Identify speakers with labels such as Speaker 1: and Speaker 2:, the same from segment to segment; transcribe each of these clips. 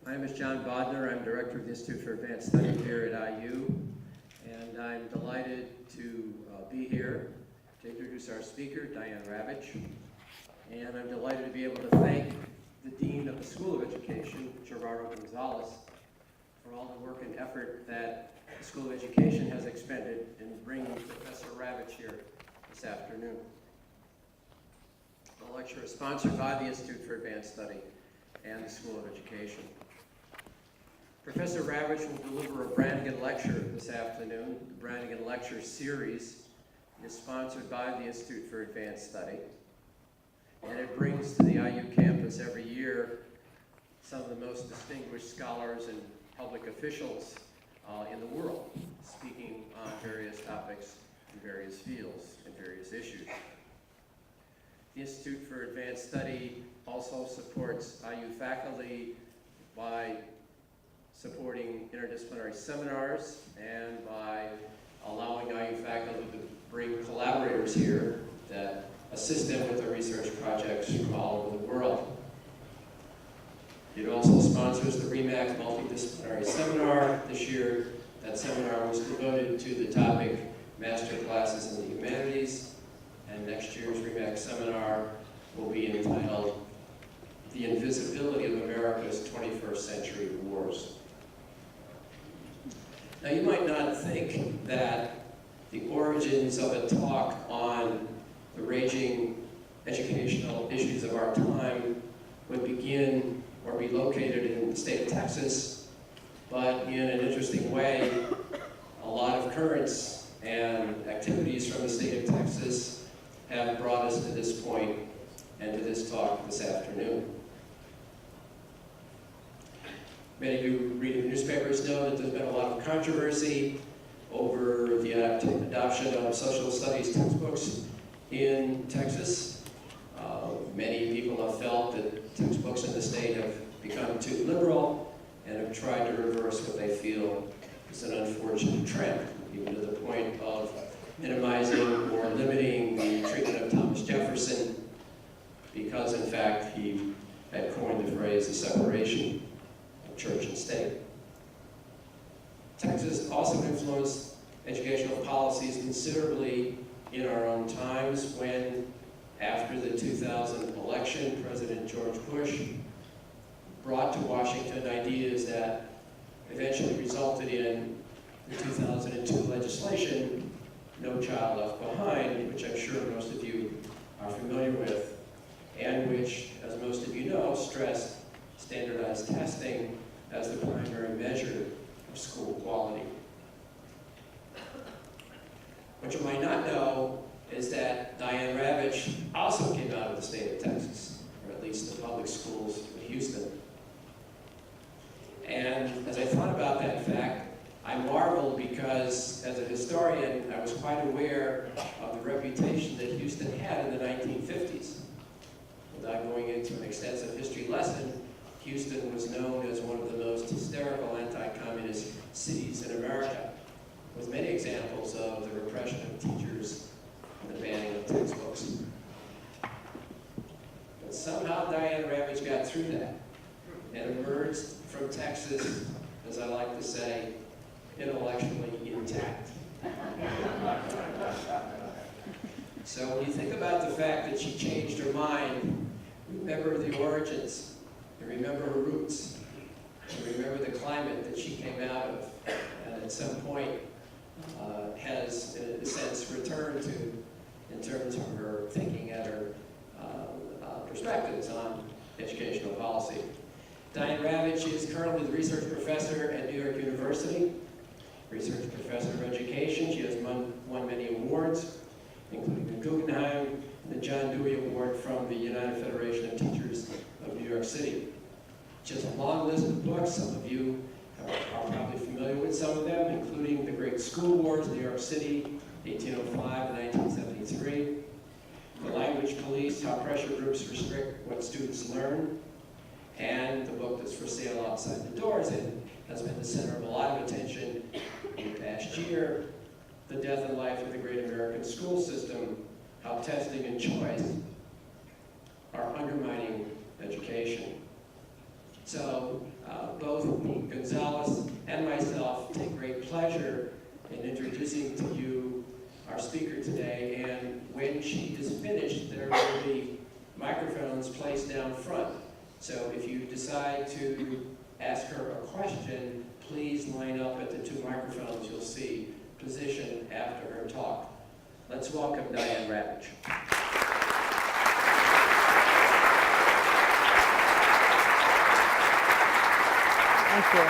Speaker 1: My name is John Bodner. I'm Director of the Institute for Advanced Study here at IU, and I'm delighted to be here to introduce our speaker, Diane Ravitch. And I'm delighted to be able to thank the Dean of the School of Education, Gerardo Gonzalez, for all the work and effort that the School of Education has expended in bringing Professor Ravitch here this afternoon. The lecture is sponsored by the Institute for Advanced Study and the School of Education. Professor Ravitch will deliver a Branigin lecture this afternoon. The Branigin Lecture Series is sponsored by the Institute for Advanced Study, and it brings to the IU campus every year some of the most distinguished scholars and public officials in the world, speaking on various topics in various fields and various issues. The Institute for Advanced Study also supports IU faculty by supporting interdisciplinary seminars and by allowing IU faculty to bring collaborators here that assist them with their research projects from all over the world. It also sponsors the REMAC Multidisciplinary Seminar. This year, that seminar was devoted to the topic Master Classes in the Humanities, and next year's REMAC seminar will be entitled The Invisibility of America's 21st Century Wars. Now, you might not think that the origins of a talk on the raging educational issues of our time would begin or be located in the state of Texas, but in an interesting way, a lot of currents and activities from the state of Texas have brought us to this point and to this talk this afternoon. Many of you reading the newspapers know that there's been a lot of controversy over the adoption of social studies textbooks in Texas. Many people have felt that textbooks in the state have become too liberal and have tried to reverse what they feel is an unfortunate trend, even to the point of minimizing or limiting the treatment of Thomas Jefferson because, in fact, he had coined the phrase the separation of church and state. Texas also influenced educational policies considerably in our own times when, after the 2000 election, President George Bush brought to Washington ideas that eventually resulted in the 2002 legislation, No Child Left Behind, which I'm sure most of you are familiar with, and which, as most of you know, stressed standardized testing as the primary measure of school quality. What you might not know is that Diane Ravitch also came out of the state of Texas, or at least the public schools in Houston. And as I thought about that fact, I marveled because, as a historian, I was quite aware of the reputation that Houston had in the 1950s. Without going into an extensive history lesson, Houston was known as one of the most hysterical anti-communist cities in America, with many examples of the repression of teachers and the banning of textbooks. But somehow Diane Ravitch got through that and emerged from Texas, as I like to say, intellectually intact. So when you think about the fact that she changed her mind, remember the origins, and remember her roots, and remember the climate that she came out of, and at some point has, in a sense, returned to in terms of her thinking and her perspectives on educational policy. Diane Ravitch is currently the research professor at New York University, research professor of education. She has won many awards, including the Gaudium and the John Dewey Award from the United Federation of Teachers of New York City. She has a long list of books. Some of you are probably familiar with some of them, including The Great School Wars, New York City, 1805 to 1973, The Language Police, How Pressure Groups Restrict What Students Learn, and the book that's for sale outside the doors and has been the center of a lot of attention in the past year, The Death and Life of the Great American School System, How Testing and Choice Are Undermining Education. So both Dean Gonzalez and myself take great pleasure in introducing to you our speaker today, and when she is finished, there will be microphones placed down front. So if you decide to ask her a question, please line up at the two microphones you'll see positioned after her talk. Let's welcome Diane Ravitch.
Speaker 2: Thank you.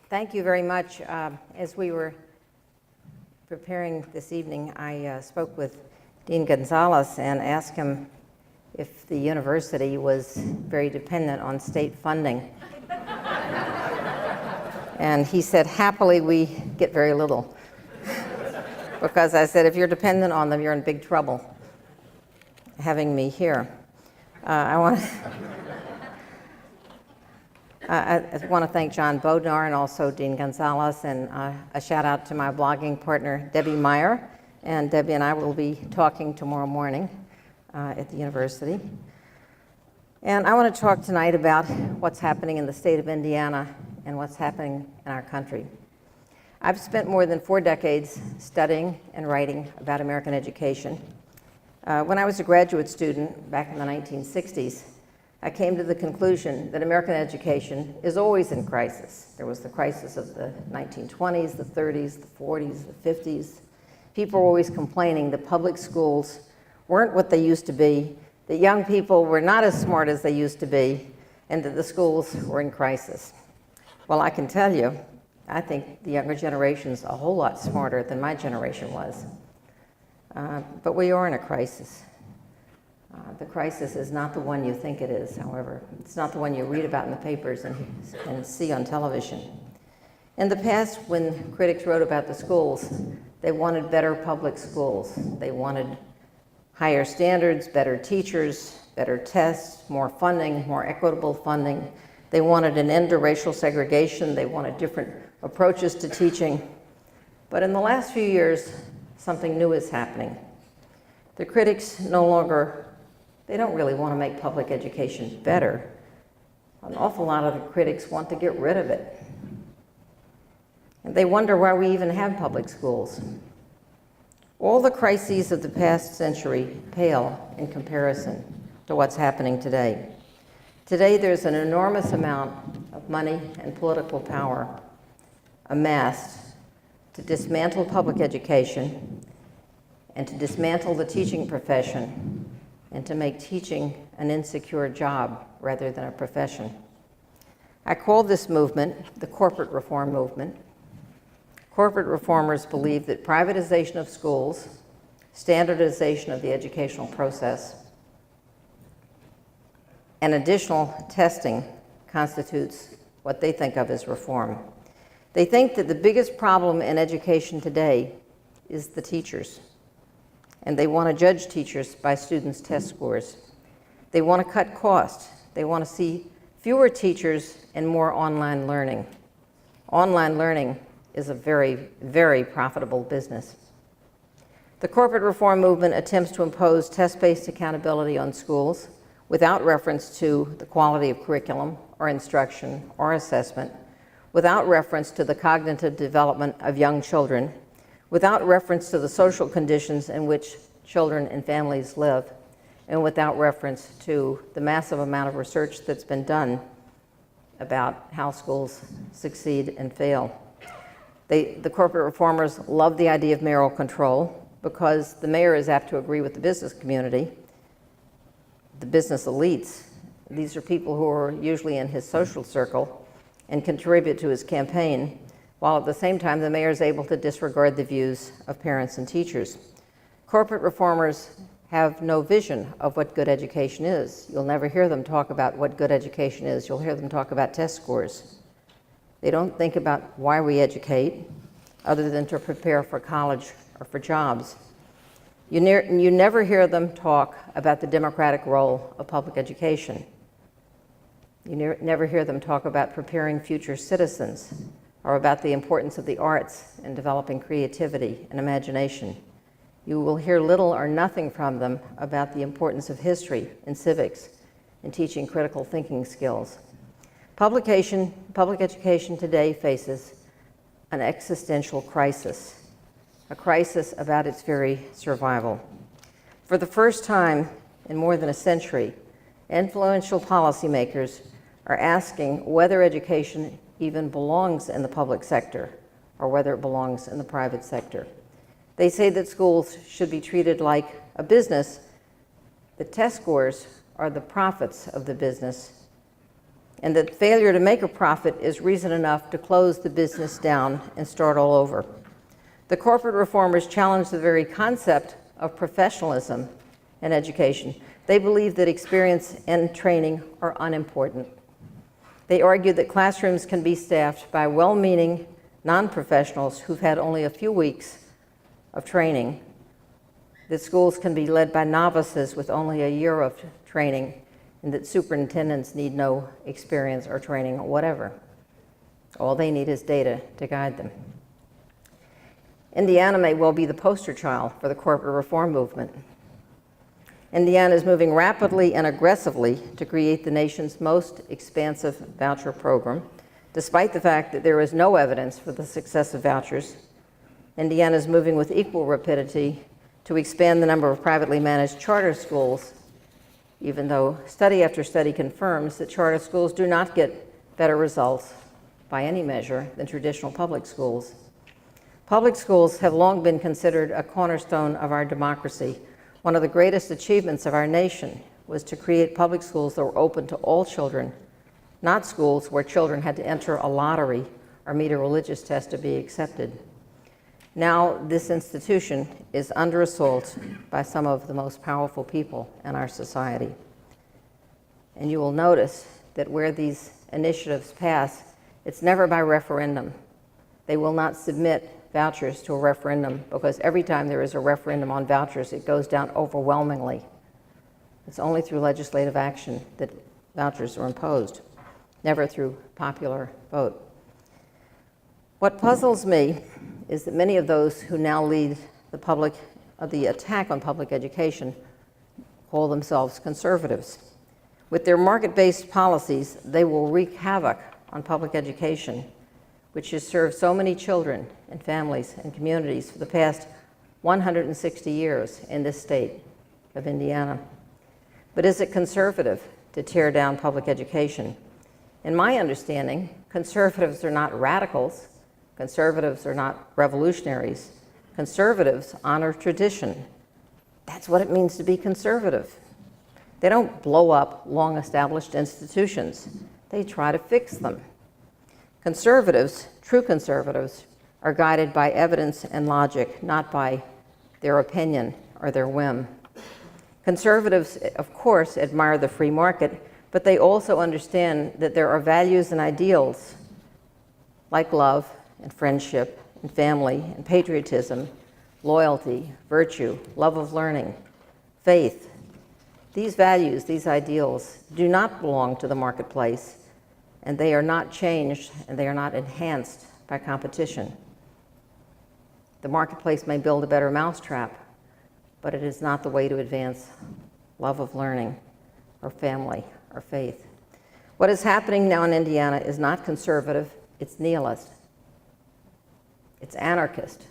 Speaker 2: Thank you very much. As we were preparing this evening, I spoke with Dean Gonzalez and asked him if the university was very dependent on state funding. And he said, happily, we get very little. Because I said, if you're dependent on them, you're in big trouble having me here. I want to thank John Bodnar and also Dean Gonzalez, and a shout out to my blogging partner, Debbie Meyer. And Debbie and I will be talking tomorrow morning at the university. And I want to talk tonight about what's happening in the state of Indiana and what's happening in our country. I've spent more than 4 decades studying and writing about American education. When I was a graduate student back in the 1960s, I came to the conclusion that American education is always in crisis. There was the crisis of the 1920s, the 30s, the 40s, the 50s. People were always complaining that public schools weren't what they used to be, that young people were not as smart as they used to be, and that the schools were in crisis. Well, I can tell you, I think the younger generation's a whole lot smarter than my generation was. But we are in a crisis. The crisis is not the one you think it is, however. It's not the one you read about in the papers and see on television. In the past, when critics wrote about the schools, they wanted better public schools. They wanted higher standards, better teachers, better tests, more funding, more equitable funding. They wanted an end to racial segregation. They wanted different approaches to teaching. But in the last few years, something new is happening. The critics no longer, they don't really want to make public education better. An awful lot of the critics want to get rid of it. And they wonder why we even have public schools. All the crises of the past century pale in comparison to what's happening today. Today, there's an enormous amount of money and political power amassed to dismantle public education and to dismantle the teaching profession and to make teaching an insecure job rather than a profession. I call this movement the corporate reform movement. Corporate reformers believe that privatization of schools, standardization of the educational process, and additional testing constitutes what they think of as reform. They think that the biggest problem in education today is the teachers, and they want to judge teachers by students' test scores. They want to cut costs. They want to see fewer teachers and more online learning. Online learning is a very, very profitable business. The corporate reform movement attempts to impose test-based accountability on schools without reference to the quality of curriculum or instruction or assessment, without reference to the cognitive development of young children, without reference to the social conditions in which children and families live, and without reference to the massive amount of research that's been done about how schools succeed and fail. The corporate reformers love the idea of mayoral control because the mayor is apt to agree with the business community, the business elites. These are people who are usually in his social circle and contribute to his campaign, while at the same time the mayor is able to disregard the views of parents and teachers. Corporate reformers have no vision of what good education is. You'll never hear them talk about what good education is. You'll hear them talk about test scores. They don't think about why we educate, other than to prepare for college or for jobs. You never hear them talk about the democratic role of public education. You never hear them talk about preparing future citizens are about the importance of the arts in developing creativity and imagination. You will hear little or nothing from them about the importance of history and civics in teaching critical thinking skills. Public education today faces an existential crisis, a crisis about its very survival. For the first time in more than a century, influential policymakers are asking whether education even belongs in the public sector or whether it belongs in the private sector. They say that schools should be treated like a business. The test scores are the profits of the business, and that failure to make a profit is reason enough to close the business down and start all over. The corporate reformers challenge the very concept of professionalism in education. They believe that experience and training are unimportant. They argue that classrooms can be staffed by well-meaning non-professionals who've had only a few weeks of training, that schools can be led by novices with only a year of training, and that superintendents need no experience or training whatever. All they need is data to guide them. Indiana may well be the poster child for the corporate reform movement. Indiana is moving rapidly and aggressively to create the nation's most expansive voucher program, despite the fact that there is no evidence for the success of vouchers. Indiana is moving with equal rapidity to expand the number of privately managed charter schools, even though study after study confirms that charter schools do not get better results by any measure than traditional public schools. Public schools have long been considered a cornerstone of our democracy. One of the greatest achievements of our nation was to create public schools that were open to all children, not schools where children had to enter a lottery or meet a religious test to be accepted. Now, this institution is under assault by some of the most powerful people in our society. And you will notice that where these initiatives pass, it's never by referendum. They will not submit vouchers to a referendum, because every time there is a referendum on vouchers, it goes down overwhelmingly. It's only through legislative action that vouchers are imposed, never through popular vote. What puzzles me is that many of those who now lead the attack on public education call themselves conservatives. With their market-based policies, they will wreak havoc on public education, which has served so many children and families and communities for the past 160 years in this state of Indiana. But is it conservative to tear down public education? In my understanding, conservatives are not radicals. Conservatives are not revolutionaries. Conservatives honor tradition. That's what it means to be conservative. They don't blow up long-established institutions. They try to fix them. Conservatives, true conservatives, are guided by evidence and logic, not by their opinion or their whim. Conservatives, of course, admire the free market, but they also understand that there are values and ideals like love and friendship and family and patriotism, loyalty, virtue, love of learning, faith. These values, these ideals, do not belong to the marketplace, and they are not changed and they are not enhanced by competition. The marketplace may build a better mousetrap, but it is not the way to advance love of learning or family or faith. What is happening now in Indiana is not conservative, it's nihilist. It's anarchist.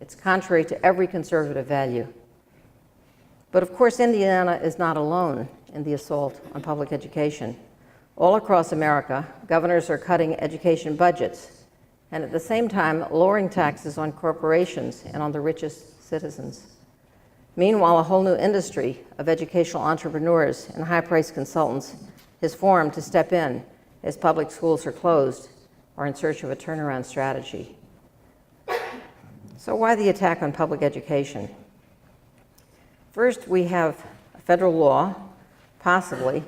Speaker 2: It's contrary to every conservative value. But of course, Indiana is not alone in the assault on public education. All across America, governors are cutting education budgets, and at the same time, lowering taxes on corporations and on the richest citizens. Meanwhile, a whole new industry of educational entrepreneurs and high-priced consultants has formed to step in as public schools are closed or in search of a turnaround strategy. So why the attack on public education? First, we have a federal law, possibly,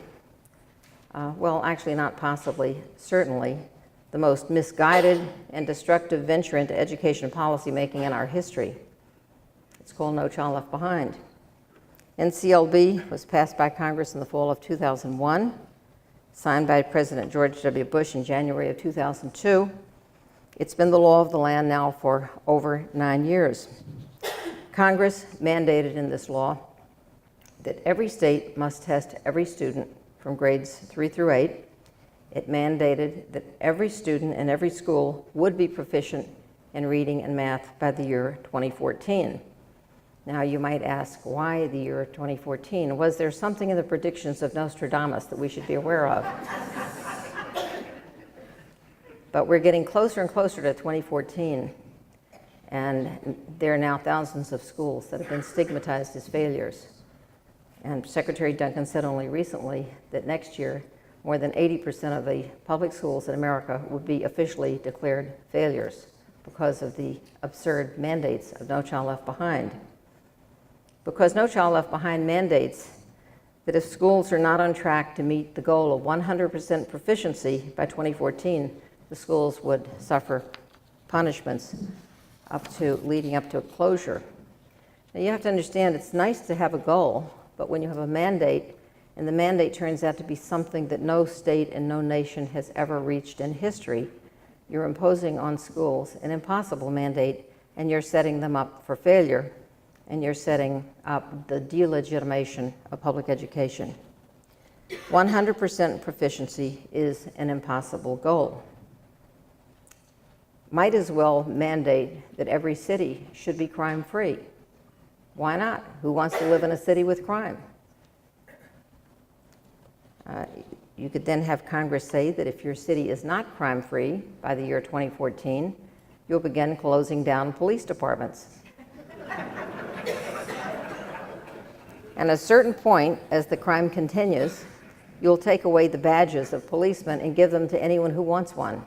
Speaker 2: well, actually not possibly, certainly, the most misguided and destructive venture into education policy making in our history. It's called No Child Left Behind. NCLB was passed by Congress in the fall of 2001, signed by President George W. Bush in January of 2002. It's been the law of the land now for over 9 years. Congress mandated in this law that every state must test every student from grades 3 through 8. It mandated that every student in every school would be proficient in reading and math by the year 2014. Now you might ask, why the year 2014? Was there something in the predictions of Nostradamus that we should be aware of? But we're getting closer and closer to 2014, and there are now thousands of schools that have been stigmatized as failures. And Secretary Duncan said only recently that next year, more than 80% of the public schools in America would be officially declared failures because of the absurd mandates of No Child Left Behind. Because No Child Left Behind mandates that if schools are not on track to meet the goal of 100% proficiency by 2014, the schools would suffer punishments leading up to a closure. Now you have to understand, it's nice to have a goal, but when you have a mandate, and the mandate turns out to be something that no state and no nation has ever reached in history, you're imposing on schools an impossible mandate, and you're setting them up for failure, and you're setting up the delegitimation of public education. 100% proficiency is an impossible goal. Might as well mandate that every city should be crime-free. Why not? Who wants to live in a city with crime? You could then have Congress say that if your city is not crime-free by the year 2014, you'll begin closing down police departments. And at a certain point, as the crime continues, you'll take away the badges of policemen and give them to anyone who wants one.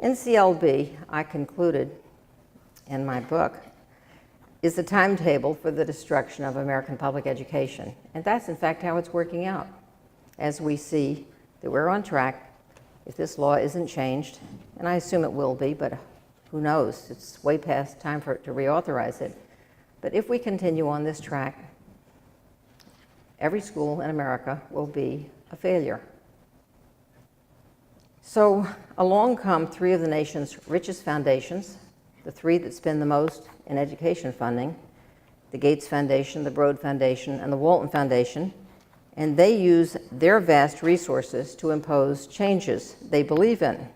Speaker 2: NCLB, I concluded in my book, is the timetable for the destruction of American public education. And that's in fact how it's working out. As we see that we're on track, if this law isn't changed, and I assume it will be, but who knows? It's way past time for it to reauthorize it. But if we continue on this track, every school in America will be a failure. So along come three of the nation's richest foundations, the three that spend the most in education funding, the Gates Foundation, the Broad Foundation, and the Walton Foundation, and they use their vast resources to impose changes they believe in.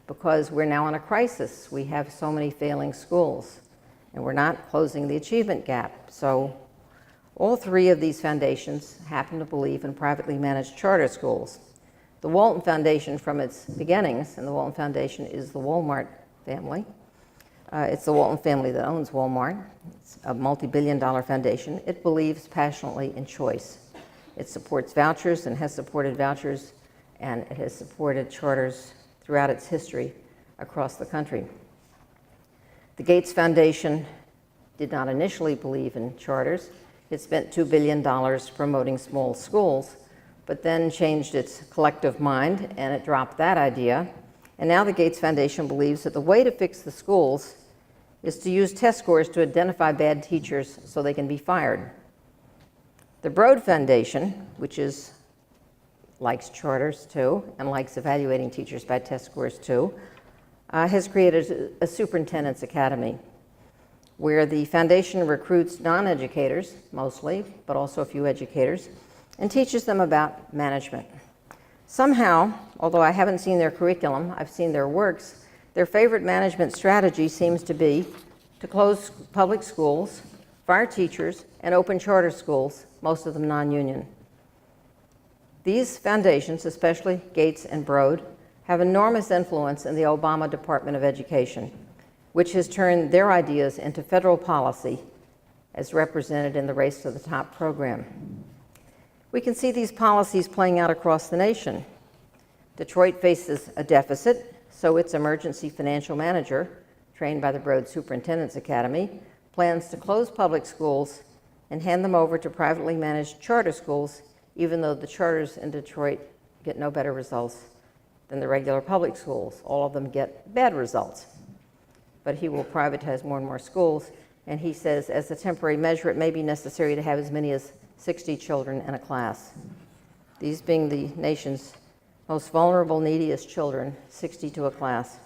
Speaker 2: Because we're now in a crisis, we have so many failing schools, and we're not closing the achievement gap. So all three of these foundations happen to believe in privately managed charter schools. The Walton Foundation, from its beginnings, and the Walton Foundation is the Walmart family. It's the Walton family that owns Walmart. It's a multi-billion-dollar foundation. It believes passionately in choice. It supports vouchers and has supported vouchers, and it has supported charters throughout its history across the country. The Gates Foundation did not initially believe in charters. It spent $2 billion promoting small schools, but then changed its collective mind, and it dropped that idea. And now the Gates Foundation believes that the way to fix the schools is to use test scores to identify bad teachers so they can be fired. The Broad Foundation, which likes charters too, and likes evaluating teachers by test scores too, has created a superintendent's academy, where the foundation recruits non-educators, mostly, but also a few educators, and teaches them about management. Somehow, although I haven't seen their curriculum, I've seen their works, their favorite management strategy seems to be to close public schools, fire teachers, and open charter schools, most of them non-union. These foundations, especially Gates and Broad, have enormous influence in the Obama Department of Education, which has turned their ideas into federal policy as represented in the Race to the Top program. We can see these policies playing out across the nation. Detroit faces a deficit, so its emergency financial manager, trained by the Broad Superintendent's Academy, plans to close public schools and hand them over to privately managed charter schools, even though the charters in Detroit get no better results than the regular public schools. All of them get bad results. But he will privatize more and more schools, and he says, as a temporary measure, it may be necessary to have as many as 60 children in a class. These being the nation's most vulnerable, neediest children, 60 to a class.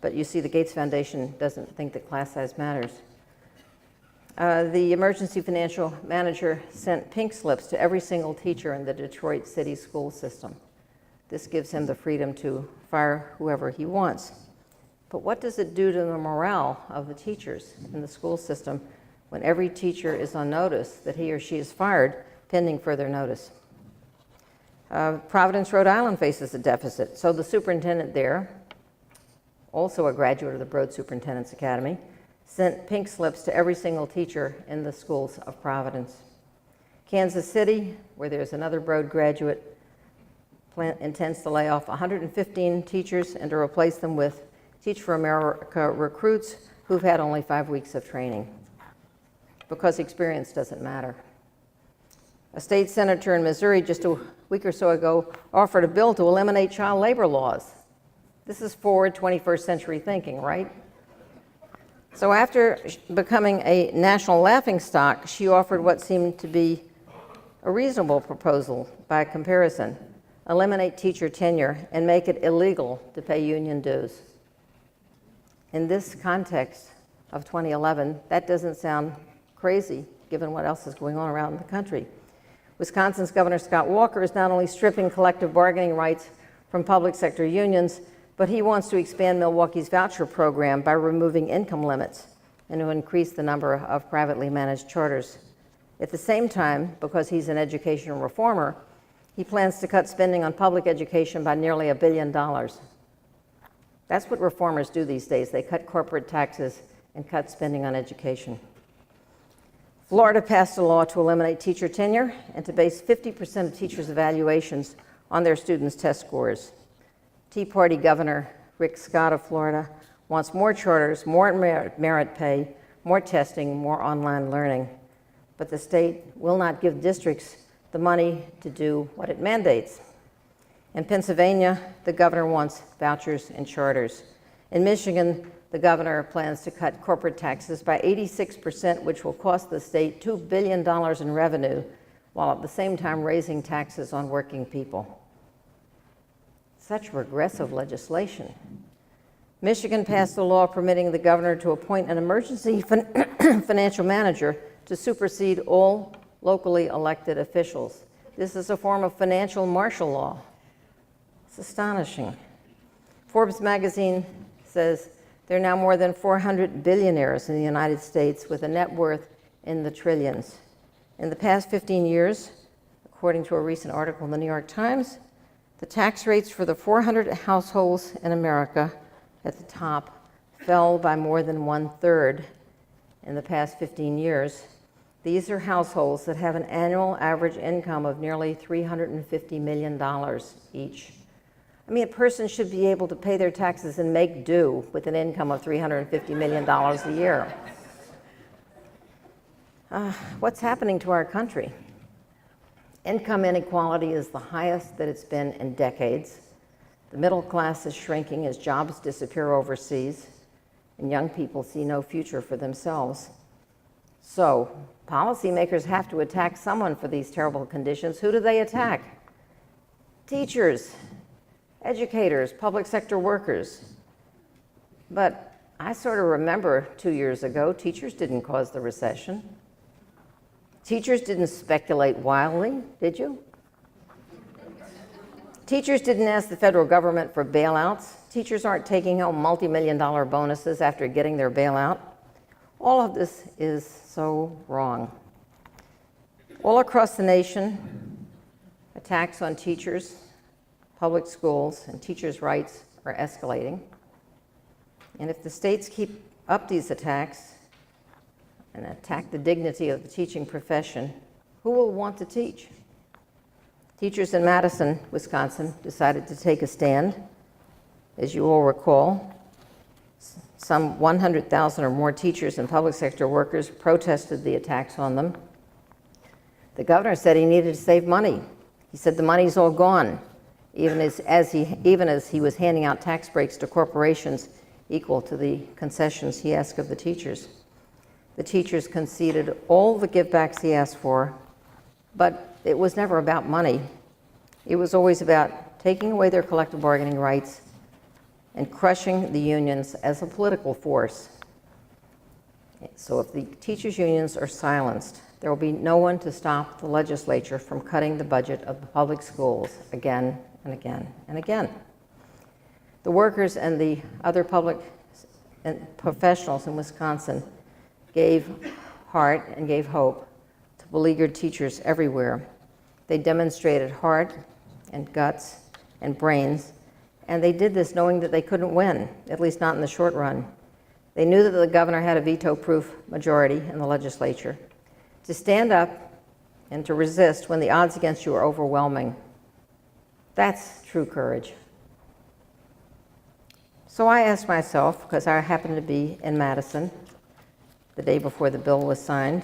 Speaker 2: But you see, the Gates Foundation doesn't think that class size matters. The emergency financial manager sent pink slips to every single teacher in the Detroit city school system. This gives him the freedom to fire whoever he wants. But what does it do to the morale of the teachers in the school system when every teacher is on notice that he or she is fired pending further notice? Providence, Rhode Island faces a deficit. So the superintendent there, also a graduate of the Broad Superintendent's Academy, sent pink slips to every single teacher in the schools of Providence. Kansas City, where there's another Broad graduate, intends to lay off 115 teachers and to replace them with Teach for America recruits who've had only 5 weeks of training, because experience doesn't matter. A state senator in Missouri just a week or so ago offered a bill to eliminate child labor laws. This is forward 21st century thinking, right? So after becoming a national laughingstock, she offered what seemed to be a reasonable proposal by comparison: eliminate teacher tenure and make it illegal to pay union dues. In this context of 2011, that doesn't sound crazy given what else is going on around the country. Wisconsin's Governor Scott Walker is not only stripping collective bargaining rights from public sector unions, but he wants to expand Milwaukee's voucher program by removing income limits and to increase the number of privately managed charters. At the same time, because he's an education reformer, he plans to cut spending on public education by nearly $1 billion. That's what reformers do these days. They cut corporate taxes and cut spending on education. Florida passed a law to eliminate teacher tenure and to base 50% of teachers' evaluations on their students' test scores. Tea Party Governor Rick Scott of Florida wants more charters, more merit pay, more testing, more online learning. But the state will not give districts the money to do what it mandates. In Pennsylvania, the governor wants vouchers and charters. In Michigan, the governor plans to cut corporate taxes by 86%, which will cost the state $2 billion in revenue, while at the same time raising taxes on working people. Such regressive legislation. Michigan passed a law permitting the governor to appoint an emergency financial manager to supersede all locally elected officials. This is a form of financial martial law. It's astonishing. Forbes magazine says there are now more than 400 billionaires in the United States with a net worth in the trillions. In the past 15 years, according to a recent article in the New York Times, the tax rates for the 400 households in America at the top fell by more than 1/3 in the past 15 years. These are households that have an annual average income of nearly $350 million each. I mean, a person should be able to pay their taxes and make do with an income of $350 million a year. What's happening to our country? Income inequality is the highest that it's been in decades. The middle class is shrinking as jobs disappear overseas, and young people see no future for themselves. So, policymakers have to attack someone for these terrible conditions. Who do they attack? Teachers, educators, public sector workers. But I sort of remember 2 years ago, teachers didn't cause the recession. Teachers didn't speculate wildly, did you? Teachers didn't ask the federal government for bailouts. Teachers aren't taking home multi-million-dollar bonuses after getting their bailout. All of this is so wrong. All across the nation, attacks on teachers, public schools, and teachers' rights are escalating. And if the states keep up these attacks and attack the dignity of the teaching profession, who will want to teach? Teachers in Madison, Wisconsin, decided to take a stand. As you all recall, some 100,000 or more teachers and public sector workers protested the attacks on them. The governor said he needed to save money. He said the money's all gone, even as he was handing out tax breaks to corporations equal to the concessions he asked of the teachers. The teachers conceded all the givebacks he asked for, but it was never about money. It was always about taking away their collective bargaining rights and crushing the unions as a political force. So if the teachers' unions are silenced, there will be no one to stop the legislature from cutting the budget of the public schools again and again and again. The workers and the other public and professionals in Wisconsin gave heart and gave hope to beleaguered teachers everywhere. They demonstrated heart and guts and brains, and they did this knowing that they couldn't win, at least not in the short run. They knew that the governor had a veto-proof majority in the legislature. To stand up and to resist when the odds against you are overwhelming, that's true courage. So I asked myself, because I happened to be in Madison the day before the bill was signed,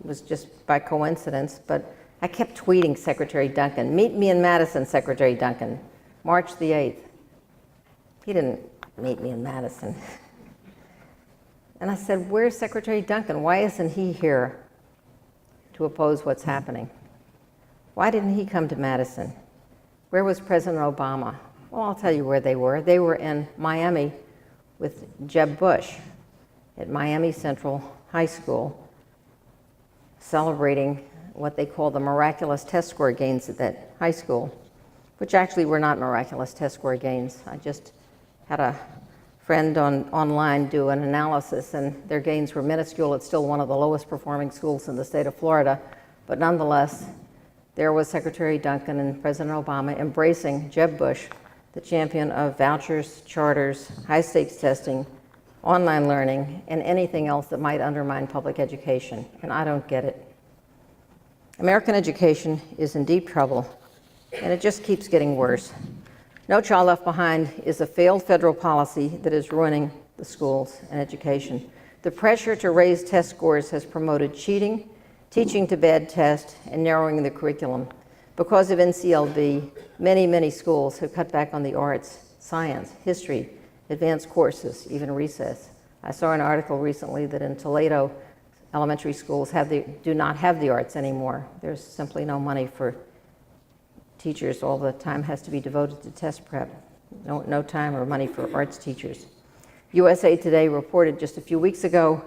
Speaker 2: it was just by coincidence, but I kept tweeting Secretary Duncan, "Meet me in Madison, Secretary Duncan, March the 8th. He didn't meet me in Madison. And I said, "Where's Secretary Duncan? Why isn't he here to oppose what's happening? Why didn't he come to Madison? Where was President Obama?" Well, I'll tell you where they were. They were in Miami with Jeb Bush at Miami Central High School, celebrating what they call the miraculous test score gains at that high school, which actually were not miraculous test score gains. I just had a friend online do an analysis, and their gains were minuscule. It's still one of the lowest performing schools in the state of Florida, but nonetheless, there was Secretary Duncan and President Obama embracing Jeb Bush, the champion of vouchers, charters, high-stakes testing, online learning, and anything else that might undermine public education, and I don't get it. American education is in deep trouble, and it just keeps getting worse. No Child Left Behind is a failed federal policy that is ruining the schools and education. The pressure to raise test scores has promoted cheating, teaching to bad test, and narrowing the curriculum. Because of NCLB, many schools have cut back on the arts, science, history, advanced courses, even recess. I saw an article recently that in Toledo, elementary schools do not have the arts anymore. There's simply no money for teachers. All the time has to be devoted to test prep. No time or money for arts teachers. USA Today reported just a few weeks ago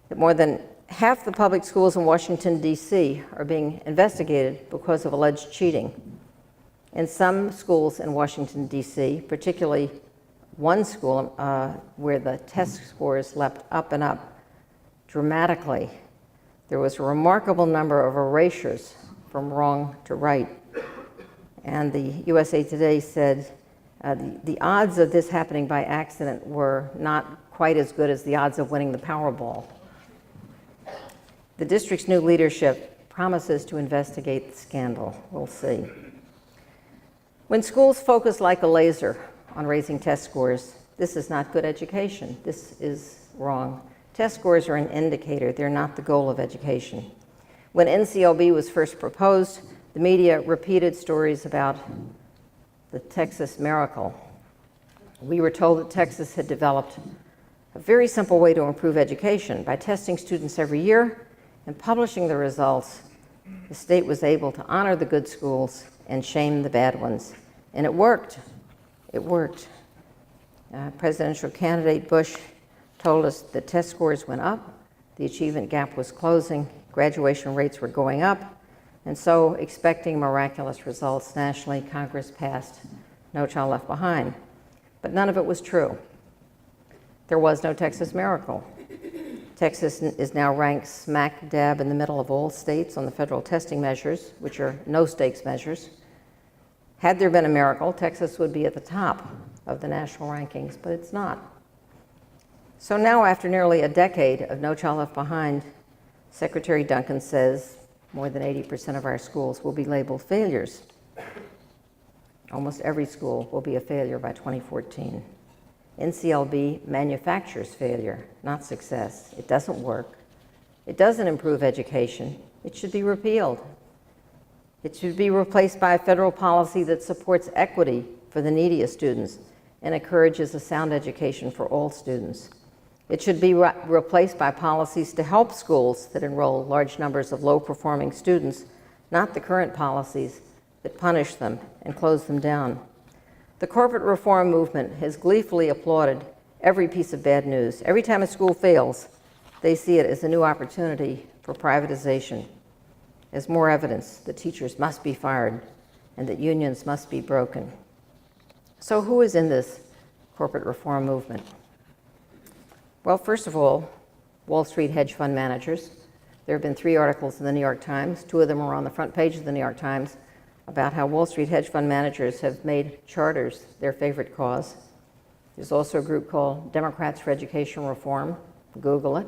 Speaker 2: that more than half the public schools in Washington, D.C. are being investigated because of alleged cheating. In some schools in Washington, D.C., particularly one school where the test scores leapt up and up dramatically, there was a remarkable number of erasures from wrong to right. And the USA Today said the odds of this happening by accident were not quite as good as the odds of winning the Powerball. The district's new leadership promises to investigate the scandal. We'll see. When schools focus like a laser on raising test scores, this is not good education. This is wrong. Test scores are an indicator. They're not the goal of education. When NCLB was first proposed, the media repeated stories about the Texas miracle. We were told that Texas had developed a very simple way to improve education. By testing students every year and publishing the results, the state was able to honor the good schools and shame the bad ones. And it worked. It worked. Presidential candidate Bush told us the test scores went up, the achievement gap was closing, graduation rates were going up, and so, expecting miraculous results nationally, Congress passed No Child Left Behind. But none of it was true. There was no Texas miracle. Texas is now ranked smack dab in the middle of all states on the federal testing measures, which are no-stakes measures. Had there been a miracle, Texas would be at the top of the national rankings, but it's not. So now, after nearly a decade of No Child Left Behind, Secretary Duncan says more than 80% of our schools will be labeled failures. Almost every school will be a failure by 2014. NCLB manufactures failure, not success. It doesn't work. It doesn't improve education. It should be repealed. It should be replaced by a federal policy that supports equity for the neediest students and encourages a sound education for all students. It should be replaced by policies to help schools that enroll large numbers of low-performing students not the current policies that punish them and close them down. The corporate reform movement has gleefully applauded every piece of bad news. Every time a school fails, they see it as a new opportunity for privatization, as more evidence that teachers must be fired and that unions must be broken. So who is in this corporate reform movement? Well, first of all, Wall Street hedge fund managers. There have been 3 articles in the New York Times. 2 of them are on the front page of the New York Times about how Wall Street hedge fund managers have made charters their favorite cause. There's also a group called Democrats for Education Reform, Google it,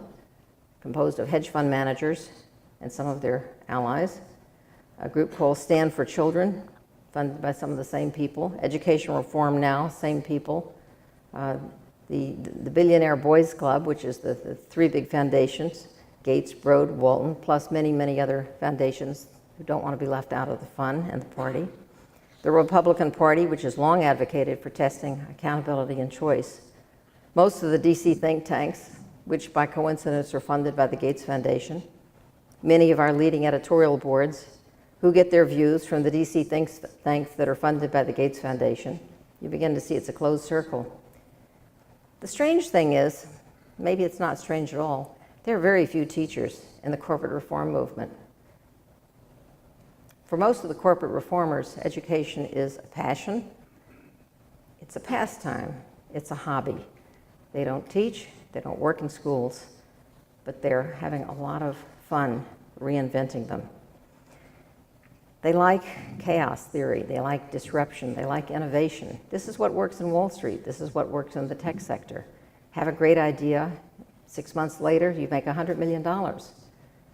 Speaker 2: composed of hedge fund managers and some of their allies. A group called Stand for Children, funded by some of the same people. Education Reform Now, same people. The Billionaire Boys Club, which is the 3 big foundations, Gates, Broad, Walton, plus many, many other foundations who don't want to be left out of the fun and the party. The Republican Party, which has long advocated for testing, accountability, and choice. Most of the DC think tanks, which by coincidence are funded by the Gates Foundation. Many of our leading editorial boards, who get their views from the DC think tanks that are funded by the Gates Foundation. You begin to see it's a closed circle. The strange thing is, maybe it's not strange at all, there are very few teachers in the corporate reform movement. For most of the corporate reformers, education is a passion, it's a pastime, it's a hobby. They don't teach, they don't work in schools, but they're having a lot of fun reinventing them. They like chaos theory, they like disruption, they like innovation. This is what works in Wall Street, this is what works in the tech sector. Have a great idea, 6 months later, you make $100 million.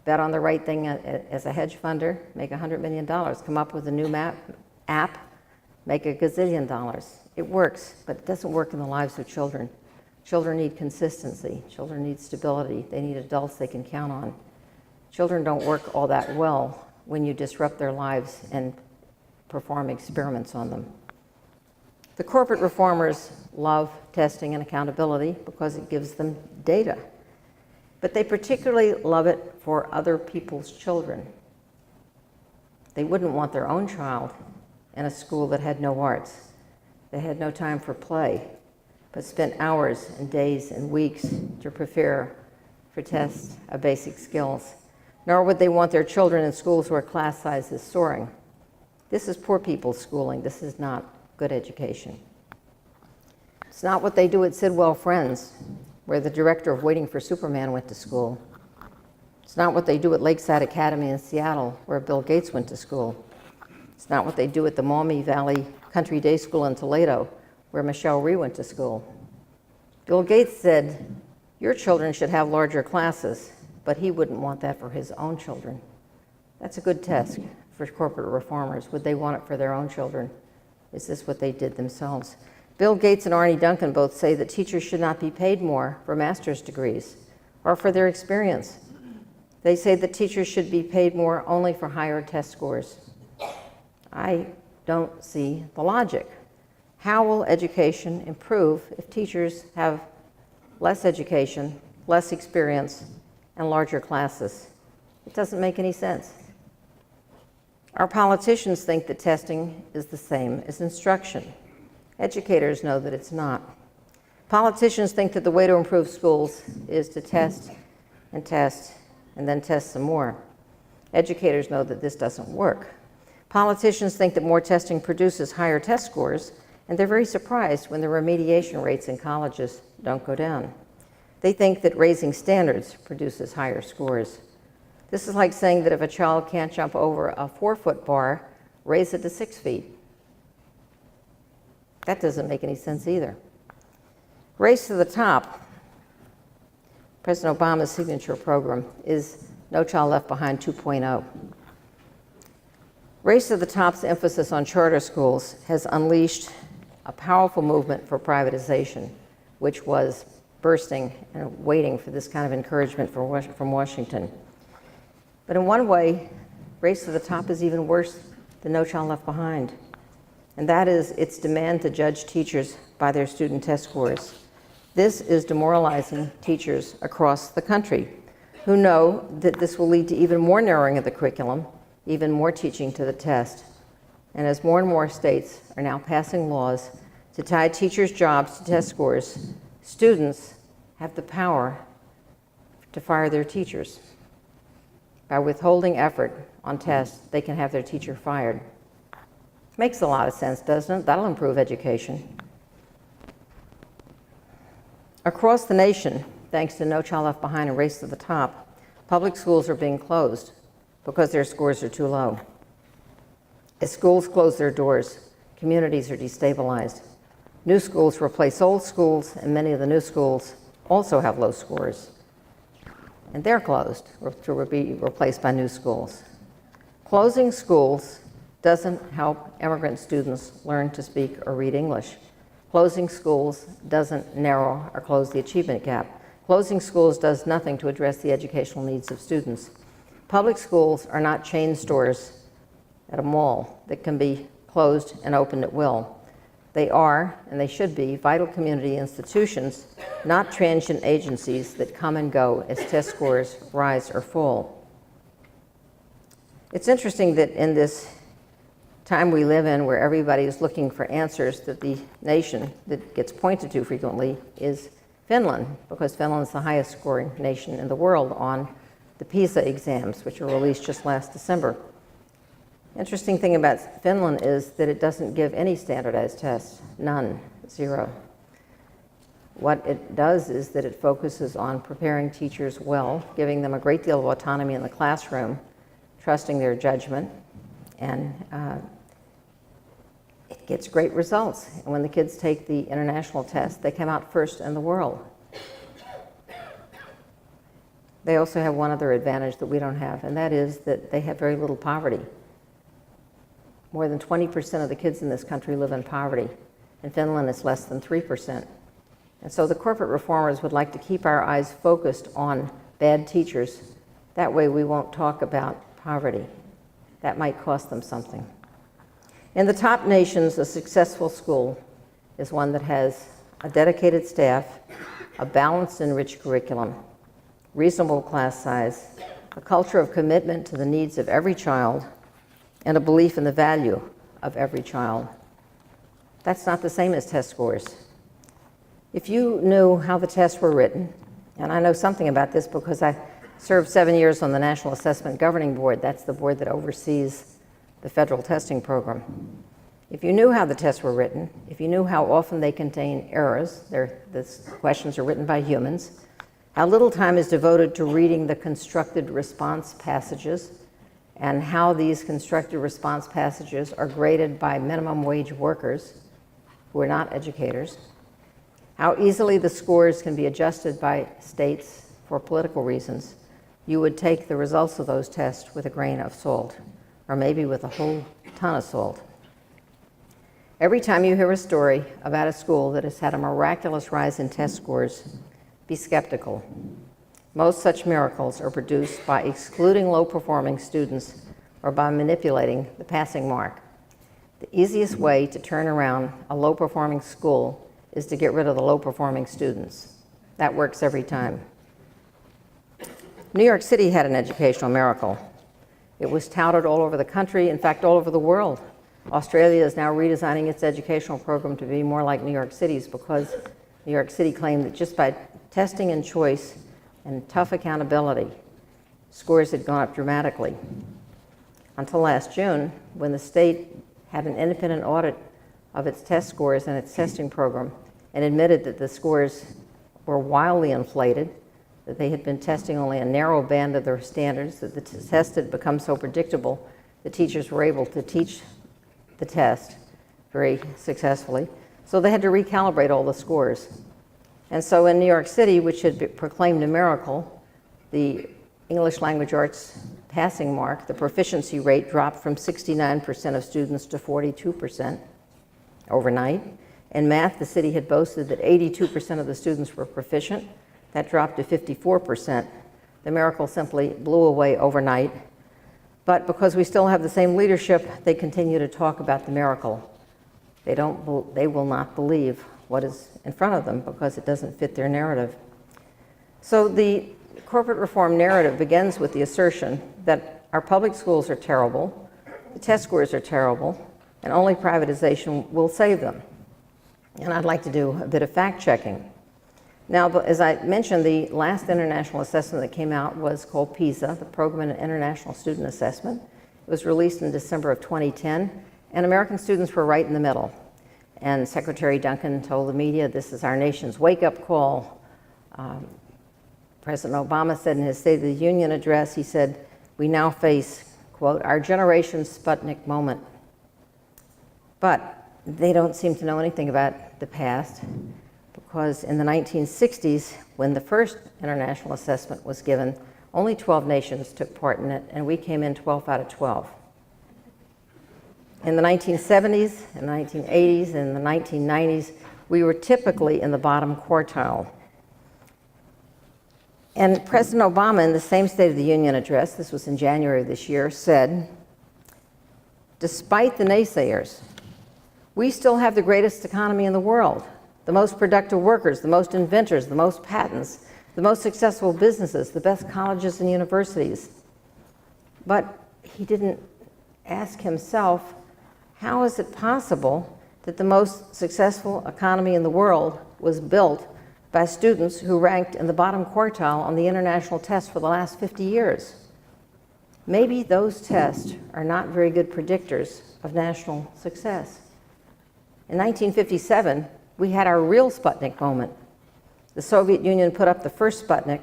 Speaker 2: Bet on the right thing as a hedge funder, make $100 million. Come up with a new app, make $1 gazillion. It works, but it doesn't work in the lives of children. Children need consistency. Children need stability. They need adults they can count on. Children don't work all that well when you disrupt their lives and perform experiments on them. The corporate reformers love testing and accountability because it gives them data. But they particularly love it for other people's children. They wouldn't want their own child in a school that had no arts, that had no time for play, but spent hours and days and weeks to prepare for tests of basic skills. Nor would they want their children in schools where class size is soaring. This is poor people's schooling. This is not good education. It's not what they do at Sidwell Friends, where the director of Waiting for Superman went to school. It's not what they do at Lakeside Academy in Seattle, where Bill Gates went to school. It's not what they do at the Maumee Valley Country Day School in Toledo, where Michelle Rhee went to school. Bill Gates said, your children should have larger classes, but he wouldn't want that for his own children. That's a good test for corporate reformers. Would they want it for their own children? Is this what they did themselves? Bill Gates and Arne Duncan both say that teachers should not be paid more for master's degrees or for their experience. They say that teachers should be paid more only for higher test scores. I don't see the logic. How will education improve if teachers have less education, less experience, and larger classes? It doesn't make any sense. Our politicians think that testing is the same as instruction. Educators know that it's not. Politicians think that the way to improve schools is to test, and then test some more. Educators know that this doesn't work. Politicians think that more testing produces higher test scores, and they're very surprised when the remediation rates in colleges don't go down. They think that raising standards produces higher scores. This is like saying that if a child can't jump over a 4-foot bar, raise it to 6 feet. That doesn't make any sense either. Race to the Top, President Obama's signature program, is No Child Left Behind 2.0. Race to the Top's emphasis on charter schools has unleashed a powerful movement for privatization, which was bursting and waiting for this kind of encouragement from Washington. But in one way, Race to the Top is even worse than No Child Left Behind. And that is its demand to judge teachers by their student test scores. This is demoralizing teachers across the country who know that this will lead to even more narrowing of the curriculum even more teaching to the test. And as more and more states are now passing laws to tie teachers' jobs to test scores, students have the power to fire their teachers. By withholding effort on tests, they can have their teacher fired. Makes a lot of sense, doesn't it? That'll improve education. Across the nation, thanks to No Child Left Behind and Race to the Top, public schools are being closed because their scores are too low. As schools close their doors, communities are destabilized. New schools replace old schools, and many of the new schools also have low scores. And they're closed to be replaced by new schools. Closing schools doesn't help immigrant students learn to speak or read English. Closing schools doesn't narrow or close the achievement gap. Closing schools does nothing to address the educational needs of students. Public schools are not chain stores at a mall that can be closed and opened at will. They are, and they should be, vital community institutions, not transient agencies that come and go as test scores rise or fall. It's interesting that in this time we live in, where everybody is looking for answers, that the nation that gets pointed to frequently is Finland, because Finland is the highest scoring nation in the world on the PISA exams, which were released just last December. Interesting thing about Finland is that it doesn't give any standardized tests, none, zero. What it does is that it focuses on preparing teachers well, giving them a great deal of autonomy in the classroom, trusting their judgment, and it gets great results. And when the kids take the international test, they come out first in the world. They also have one other advantage that we don't have, and that is that they have very little poverty. More than 20% of the kids in this country live in poverty. In Finland, it's less than 3%. And so the corporate reformers would like to keep our eyes focused on bad teachers. That way we won't talk about poverty. That might cost them something. In the top nations, a successful school is one that has a dedicated staff, a balanced and rich curriculum, reasonable class size, a culture of commitment to the needs of every child, and a belief in the value of every child. That's not the same as test scores. If you knew how the tests were written, and I know something about this because I served 7 years on the National Assessment Governing Board, that's the board that oversees the federal testing program. If you knew how the tests were written, if you knew how often they contain errors, the questions are written by humans, how little time is devoted to reading the constructed response passages, and how these constructed response passages are graded by minimum wage workers who are not educators, how easily the scores can be adjusted by states for political reasons, you would take the results of those tests with a grain of salt, or maybe with a whole ton of salt. Every time you hear a story about a school that has had a miraculous rise in test scores, be skeptical. Most such miracles are produced by excluding low-performing students or by manipulating the passing mark. The easiest way to turn around a low-performing school is to get rid of the low-performing students. That works every time. New York City had an educational miracle. It was touted all over the country, in fact, all over the world. Australia is now redesigning its educational program to be more like New York City's because New York City claimed that just by testing and choice and tough accountability, scores had gone up dramatically. Until last June, when the state had an independent audit of its test scores and its testing program and admitted that the scores were wildly inflated, that they had been testing only a narrow band of their standards, that the test had become so predictable the teachers were able to teach the test very successfully. So they had to recalibrate all the scores. And so in New York City, which had proclaimed a miracle, the English language arts passing mark, the proficiency rate dropped from 69% of students to 42% overnight. In math, the city had boasted that 82% of the students were proficient. That dropped to 54%. The miracle simply blew away overnight. But because we still have the same leadership, they continue to talk about the miracle. They will not believe what is in front of them because it doesn't fit their narrative. So the corporate reform narrative begins with the assertion that our public schools are terrible, the test scores are terrible, and only privatization will save them. And I'd like to do a bit of fact-checking. Now, as I mentioned, the last international assessment that came out was called PISA, the Program in International Student Assessment. It was released in December of 2010, and American students were right in the middle. And Secretary Duncan told the media, "This is our nation's wake-up call." President Obama said in his State of the Union address, he said, "We now face, quote, our generation's Sputnik moment." But they don't seem to know anything about the past, because in the 1960s, when the first international assessment was given, only 12 nations took part in it, and we came in 12 out of 12. In the 1970s, and 1980s, and the 1990s, we were typically in the bottom quartile. And President Obama, in the same State of the Union address, this was in January of this year, said, "Despite the naysayers, we still have the greatest economy in the world, the most productive workers, the most inventors, the most patents, the most successful businesses, the best colleges and universities." But he didn't ask himself, how is it possible that the most successful economy in the world was built by students who ranked in the bottom quartile on the international test for the last 50 years? Maybe those tests are not very good predictors of national success. In 1957, we had our real Sputnik moment. The Soviet Union put up the first Sputnik,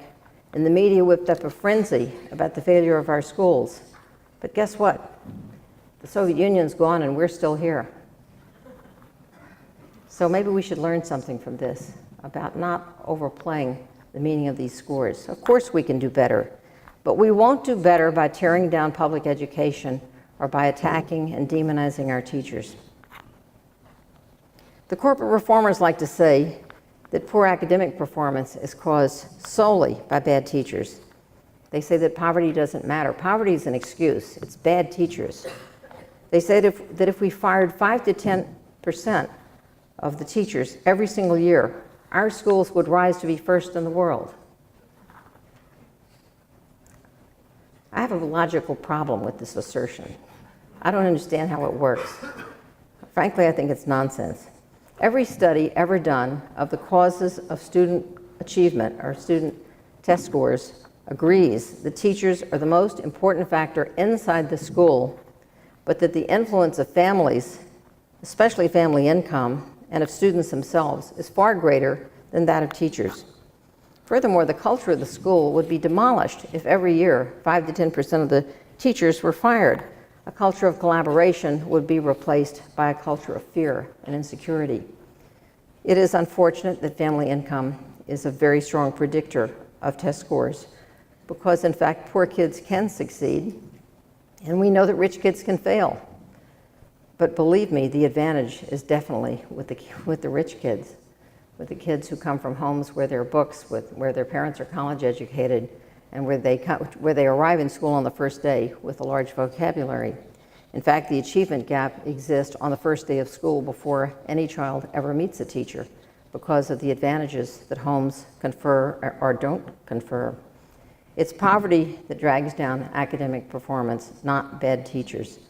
Speaker 2: and the media whipped up a frenzy about the failure of our schools. But guess what? The Soviet Union's gone, and we're still here. So maybe we should learn something from this about not overplaying the meaning of these scores. Of course we can do better, but we won't do better by tearing down public education or by attacking and demonizing our teachers. The corporate reformers like to say that poor academic performance is caused solely by bad teachers. They say that poverty doesn't matter. Poverty is an excuse. It's bad teachers. They say that if we fired 5 to 10% of the teachers every single year, our schools would rise to be first in the world. I have a logical problem with this assertion. I don't understand how it works. Frankly, I think it's nonsense. Every study ever done of the causes of student achievement or student test scores agrees that teachers are the most important factor inside the school, but that the influence of families, especially family income, and of students themselves is far greater than that of teachers. Furthermore, the culture of the school would be demolished if every year 5 to 10% of the teachers were fired. A culture of collaboration would be replaced by a culture of fear and insecurity. It is unfortunate that family income is a very strong predictor of test scores, because in fact poor kids can succeed, and we know that rich kids can fail. But believe me, the advantage is definitely with the rich kids, with the kids who come from homes where there are books, where their parents are college educated, and where they arrive in school on the first day with a large vocabulary. In fact, the achievement gap exists on the first day of school before any child ever meets a teacher, because of the advantages that homes confer or don't confer. It's poverty that drags down academic performance, not bad teachers.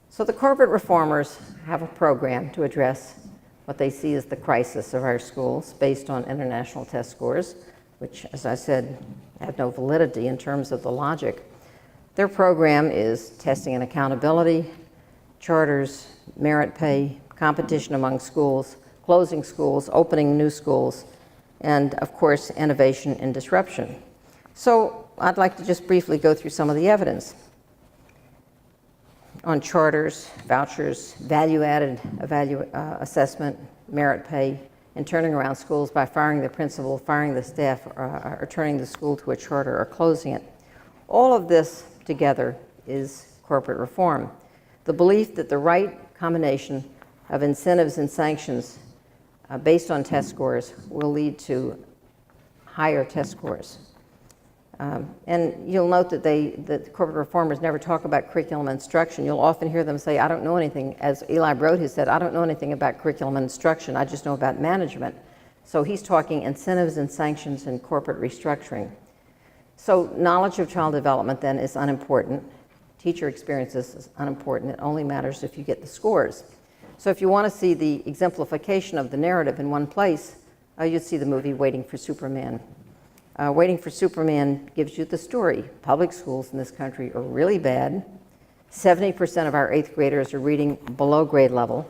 Speaker 2: So the corporate reformers have a program to address what they see as the crisis of our schools based on international test scores, which, as I said, have no validity in terms of the logic. Their program is testing and accountability, charters, merit pay, competition among schools, closing schools, opening new schools, and of course, innovation and disruption. So I'd like to just briefly go through some of the evidence on charters, vouchers, value-added assessment, merit pay, and turning around schools by firing the principal, firing the staff, or turning the school to a charter or closing it. All of this together is corporate reform. The belief that the right combination of incentives and sanctions based on test scores will lead to higher test scores. And you'll note that corporate reformers never talk about curriculum instruction. You'll often hear them say, I don't know anything, as Eli Broad has said, I don't know anything about curriculum instruction, I just know about management. So he's talking incentives and sanctions and corporate restructuring. So knowledge of child development then is unimportant. teacher experiences is unimportant. It only matters if you get the scores. So if you want to see the exemplification of the narrative in one place, you'd see the movie Waiting for Superman. Waiting for Superman gives you the story. Public schools in this country are really bad. 70% of our 8th graders are reading below grade level,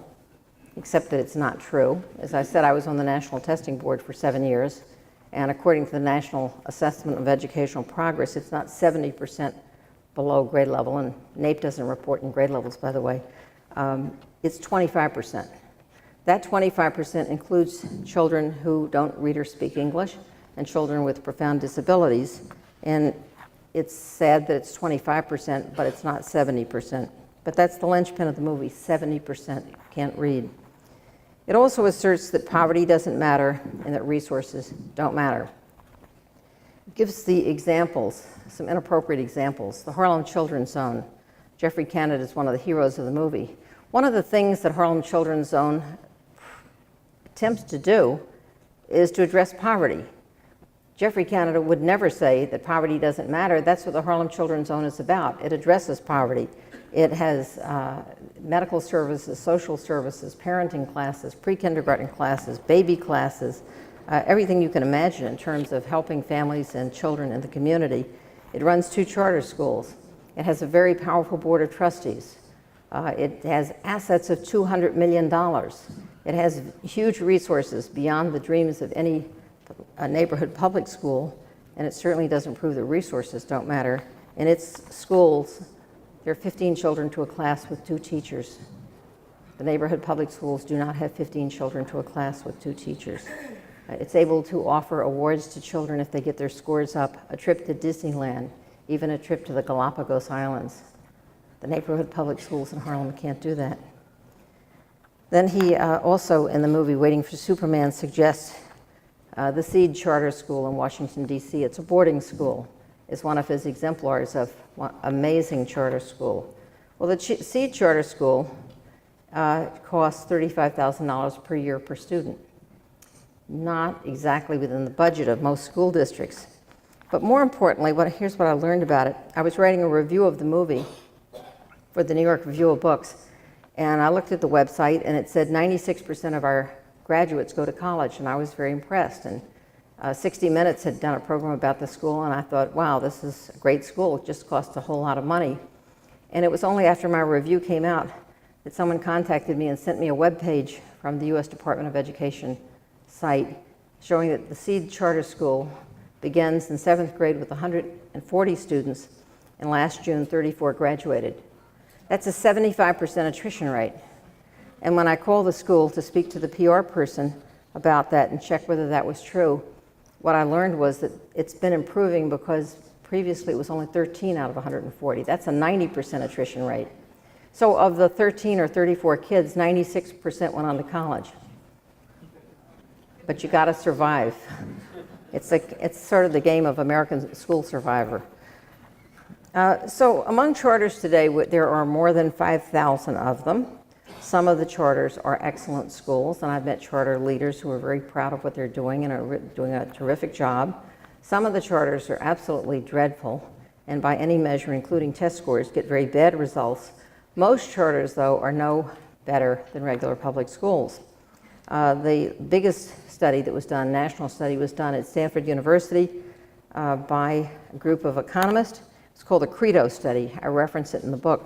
Speaker 2: except that it's not true. As I said, I was on the National Testing Board for 7 years, and according to the National Assessment of Educational Progress, it's not 70% below grade level, and NAEP doesn't report in grade levels, by the way. It's 25%. That 25% includes children who don't read or speak English and children with profound disabilities, and it's sad that it's 25%, but it's not 70%. But that's the linchpin of the movie, 70% can't read. It also asserts that poverty doesn't matter and that resources don't matter. It gives the examples, some inappropriate examples. The Harlem Children's Zone. Jeffrey Canada is one of the heroes of the movie. One of the things that Harlem Children's Zone attempts to do is to address poverty. Jeffrey Canada would never say that poverty doesn't matter. That's what the Harlem Children's Zone is about. It addresses poverty. It has medical services, social services, parenting classes, pre-kindergarten classes, baby classes, everything you can imagine in terms of helping families and children in the community. It runs 2 charter schools. It has a very powerful board of trustees. It has assets of $200 million. It has huge resources beyond the dreams of any neighborhood public school, and it certainly doesn't prove that resources don't matter. In its schools, there are 15 children to a class with 2 teachers. The neighborhood public schools do not have 15 children to a class with 2 teachers. It's able to offer awards to children if they get their scores up, a trip to Disneyland, even a trip to the Galapagos Islands. The neighborhood public schools in Harlem can't do that. Then he also, in the movie Waiting for Superman, suggests the Seed Charter School in Washington, D.C. It's a boarding school. It's one of his exemplars of amazing charter school. Well, the Seed Charter School costs $35,000 per year per student. Not exactly within the budget of most school districts. But more importantly, here's what I learned about it. I was writing a review of the movie for the New York Review of Books, and I looked at the website, and it said 96% of our graduates go to college, and I was very impressed. And 60 Minutes had done a program about the school, and I thought, wow, this is a great school. It just costs a whole lot of money. And it was only after my review came out that someone contacted me and sent me a web page from the U.S. Department of Education site showing that the Seed Charter School begins in 7th grade with 140 students, and last June, 34 graduated. That's a 75% attrition rate. And when I called the school to speak to the PR person about that and check whether that was true, what I learned was that it's been improving because previously it was only 13 out of 140. That's a 90% attrition rate. So of the 13 or 34 kids, 96% went on to college. But you got to survive. It's sort of the game of American School Survivor. So among charters today, there are more than 5,000 of them. Some of the charters are excellent schools, and I've met charter leaders who are very proud of what they're doing and are doing a terrific job. Some of the charters are absolutely dreadful, and by any measure, including test scores, get very bad results. Most charters, though, are no better than regular public schools. The biggest study that was done, national study, was done at Stanford University by a group of economists. It's called the Credo study. I reference it in the book.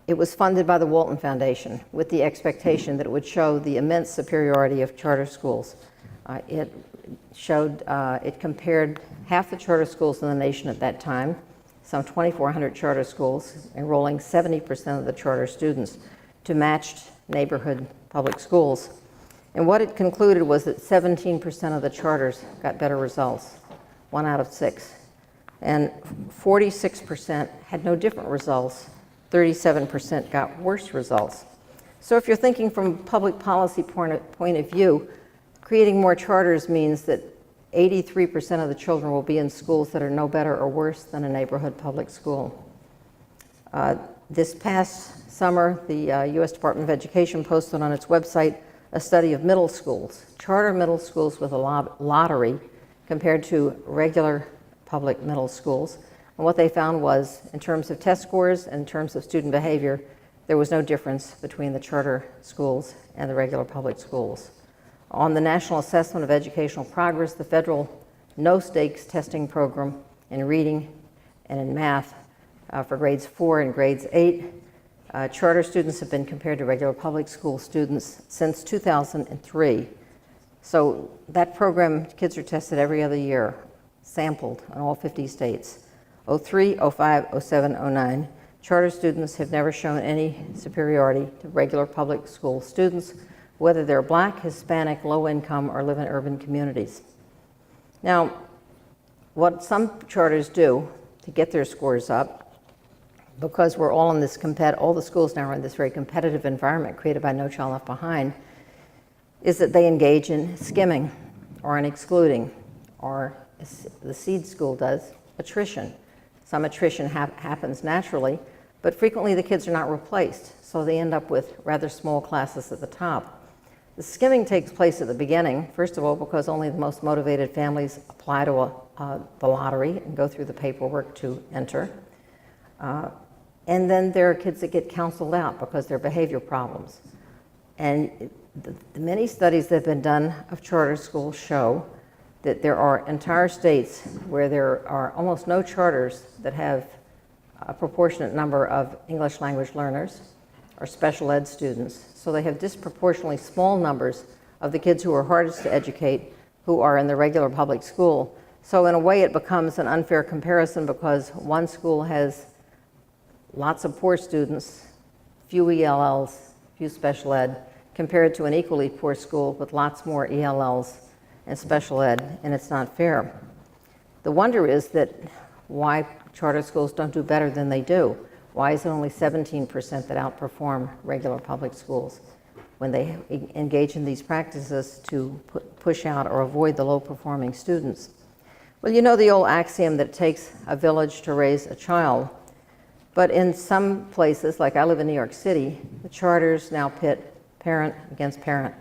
Speaker 2: It was funded by the Walton Foundation with the expectation that it would show the immense superiority of charter schools. It compared half the charter schools in the nation at that time, some 2,400 charter schools, enrolling 70% of the charter students, to matched neighborhood public schools. And what it concluded was that 17% of the charters got better results, 1 out of 6. And 46% had no different results. 37% got worse results. So if you're thinking from a public policy point of view, creating more charters means that 83% of the children will be in schools that are no better or worse than a neighborhood public school. This past summer, the U.S. Department of Education posted on its website a study of middle schools, charter middle schools with a lottery compared to regular public middle schools. And what they found was, in terms of test scores and in terms of student behavior, there was no difference between the charter schools and the regular public schools. On the National Assessment of Educational Progress, the federal no-stakes testing program in reading and in math for grades 4 and grades 8, charter students have been compared to regular public school students since 2003. So that program, kids are tested every other year, sampled in all 50 states. 03, 05, 07, 09. Charter students have never shown any superiority to regular public school students, whether they're Black, Hispanic, low income, or live in urban communities. Now, what some charters do to get their scores up, because we're all in this all the schools now are in this very competitive environment created by No Child Left Behind, is that they engage in skimming or in excluding, or the seed school does, attrition. Some attrition happens naturally, but frequently the kids are not replaced, so they end up with rather small classes at the top. The skimming takes place at the beginning, first of all, because only the most motivated families apply to the lottery and go through the paperwork to enter. And then there are kids that get counseled out because there are behavior problems. And the many studies that have been done of charter schools show that there are entire states where there are almost no charters that have a proportionate number of English language learners or special ed students. So they have disproportionately small numbers of the kids who are hardest to educate who are in the regular public school. So in a way it becomes an unfair comparison because one school has lots of poor students, few ELLs, few special ed, compared to an equally poor school with lots more ELLs and special ed, and it's not fair. The wonder is that why charter schools don't do better than they do. Why is it only 17% that outperform regular public schools when they engage in these practices to push out or avoid the low-performing students? Well, you know the old axiom that it takes a village to raise a child, but in some places, like I live in New York City, the charters now pit parent against parent.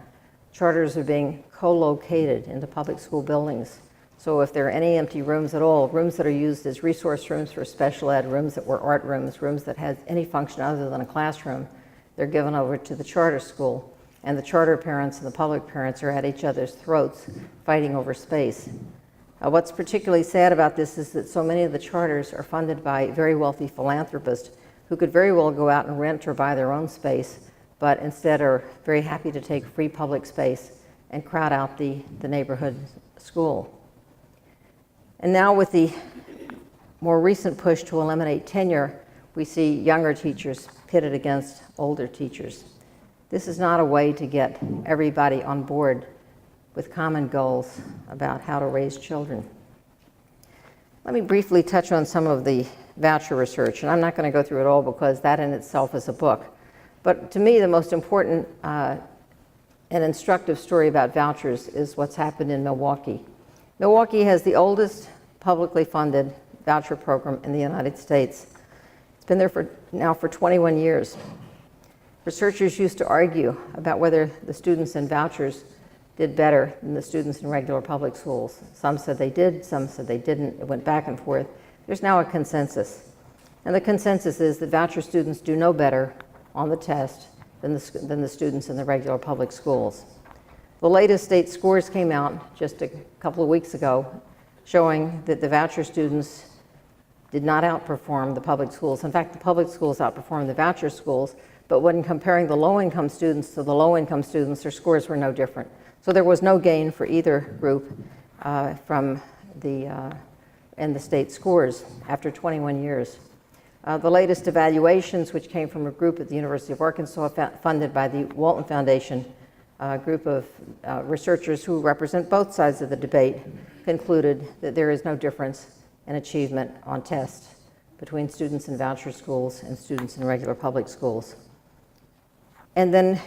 Speaker 2: Charters are being co-located into public school buildings. So if there are any empty rooms at all, rooms that are used as resource rooms for special ed, rooms that were art rooms, rooms that had any function other than a classroom, they're given over to the charter school. And the charter parents and the public parents are at each other's throats fighting over space. What's particularly sad about this is that so many of the charters are funded by very wealthy philanthropists who could very well go out and rent or buy their own space, but instead are very happy to take free public space and crowd out the neighborhood school. And now with the more recent push to eliminate tenure, we see younger teachers pitted against older teachers. This is not a way to get everybody on board with common goals about how to raise children. Let me briefly touch on some of the voucher research, and I'm not going to go through it all because that in itself is a book. But to me, the most important and instructive story about vouchers is what's happened in Milwaukee. Milwaukee has the oldest publicly funded voucher program in the United States. It's been there now for 21 years. Researchers used to argue about whether the students in vouchers did better than the students in regular public schools. Some said they did, some said they didn't. It went back and forth. There's now a consensus. And the consensus is that voucher students do no better on the test than the students in the regular public schools. The latest state scores came out just a couple of weeks ago showing that the voucher students did not outperform the public schools. In fact, the public schools outperformed the voucher schools, but when comparing the low-income students to the low-income students, their scores were no different. So there was no gain for either group from in the state scores after 21 years. The latest evaluations, which came from a group at the University of Arkansas funded by the Walton Foundation, a group of researchers who represent both sides of the debate, concluded that there is no difference in achievement on tests between students in voucher schools and students in regular public schools. And then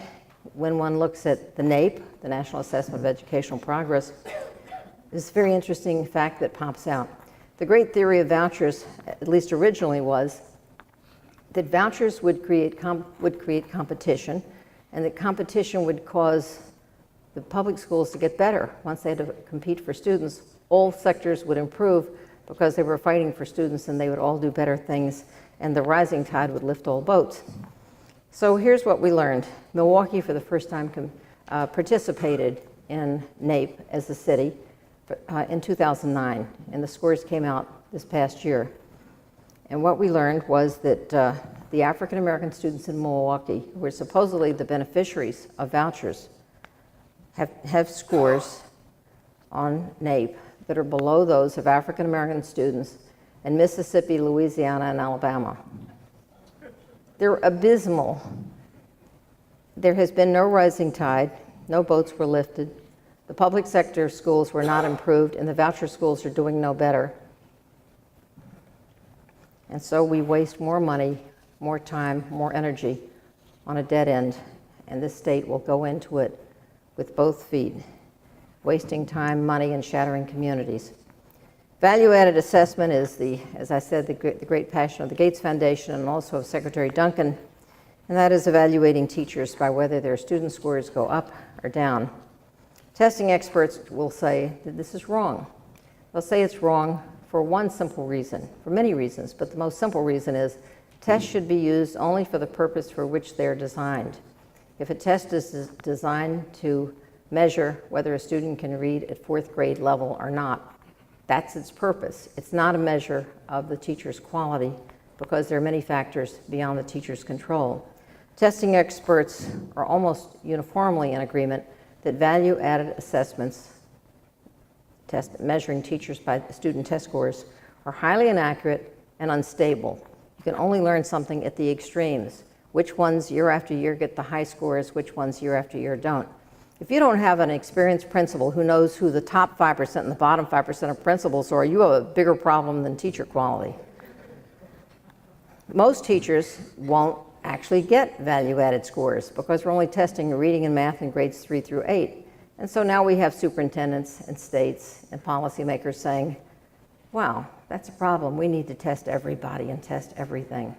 Speaker 2: when one looks at the NAEP, the National Assessment of Educational Progress, this very interesting fact that pops out. The great theory of vouchers, at least originally, was that vouchers would create competition, and that competition would cause the public schools to get better. Once they had to compete for students, all sectors would improve, because they were fighting for students and they would all do better things, and the rising tide would lift all boats. So here's what we learned. Milwaukee, for the first time, participated in NAEP as a city in 2009, and the scores came out this past year. And what we learned was that the African American students in Milwaukee, who were supposedly the beneficiaries of vouchers, have scores on NAEP that are below those of African American students in Mississippi, Louisiana, and Alabama. They're abysmal. There has been no rising tide, no boats were lifted, the public sector schools were not improved, and the voucher schools are doing no better. And so we waste more money, more time, more energy on a dead end, and this state will go into it with both feet, wasting time, money, and shattering communities. Value-added assessment is as I said, the great passion of the Gates Foundation and also of Secretary Duncan, and that is evaluating teachers by whether their student scores go up or down. Testing experts will say that this is wrong. They'll say it's wrong for one simple reason, for many reasons, but the most simple reason is tests should be used only for the purpose for which they're designed. If a test is designed to measure whether a student can read at 4th grade level or not, that's its purpose. It's not a measure of the teacher's quality because there are many factors beyond the teacher's control. Testing experts are almost uniformly in agreement that value-added assessments, measuring teachers by student test scores, are highly inaccurate and unstable. You can only learn something at the extremes. Which ones year after year get the high scores, which ones year after year don't. If you don't have an experienced principal who knows who the top 5% and the bottom 5% of principals are, you have a bigger problem than teacher quality. Most teachers won't actually get value-added scores because we're only testing reading and math in grades 3 through 8. And so now we have superintendents and states and policymakers saying, wow, that's a problem. We need to test everybody and test everything.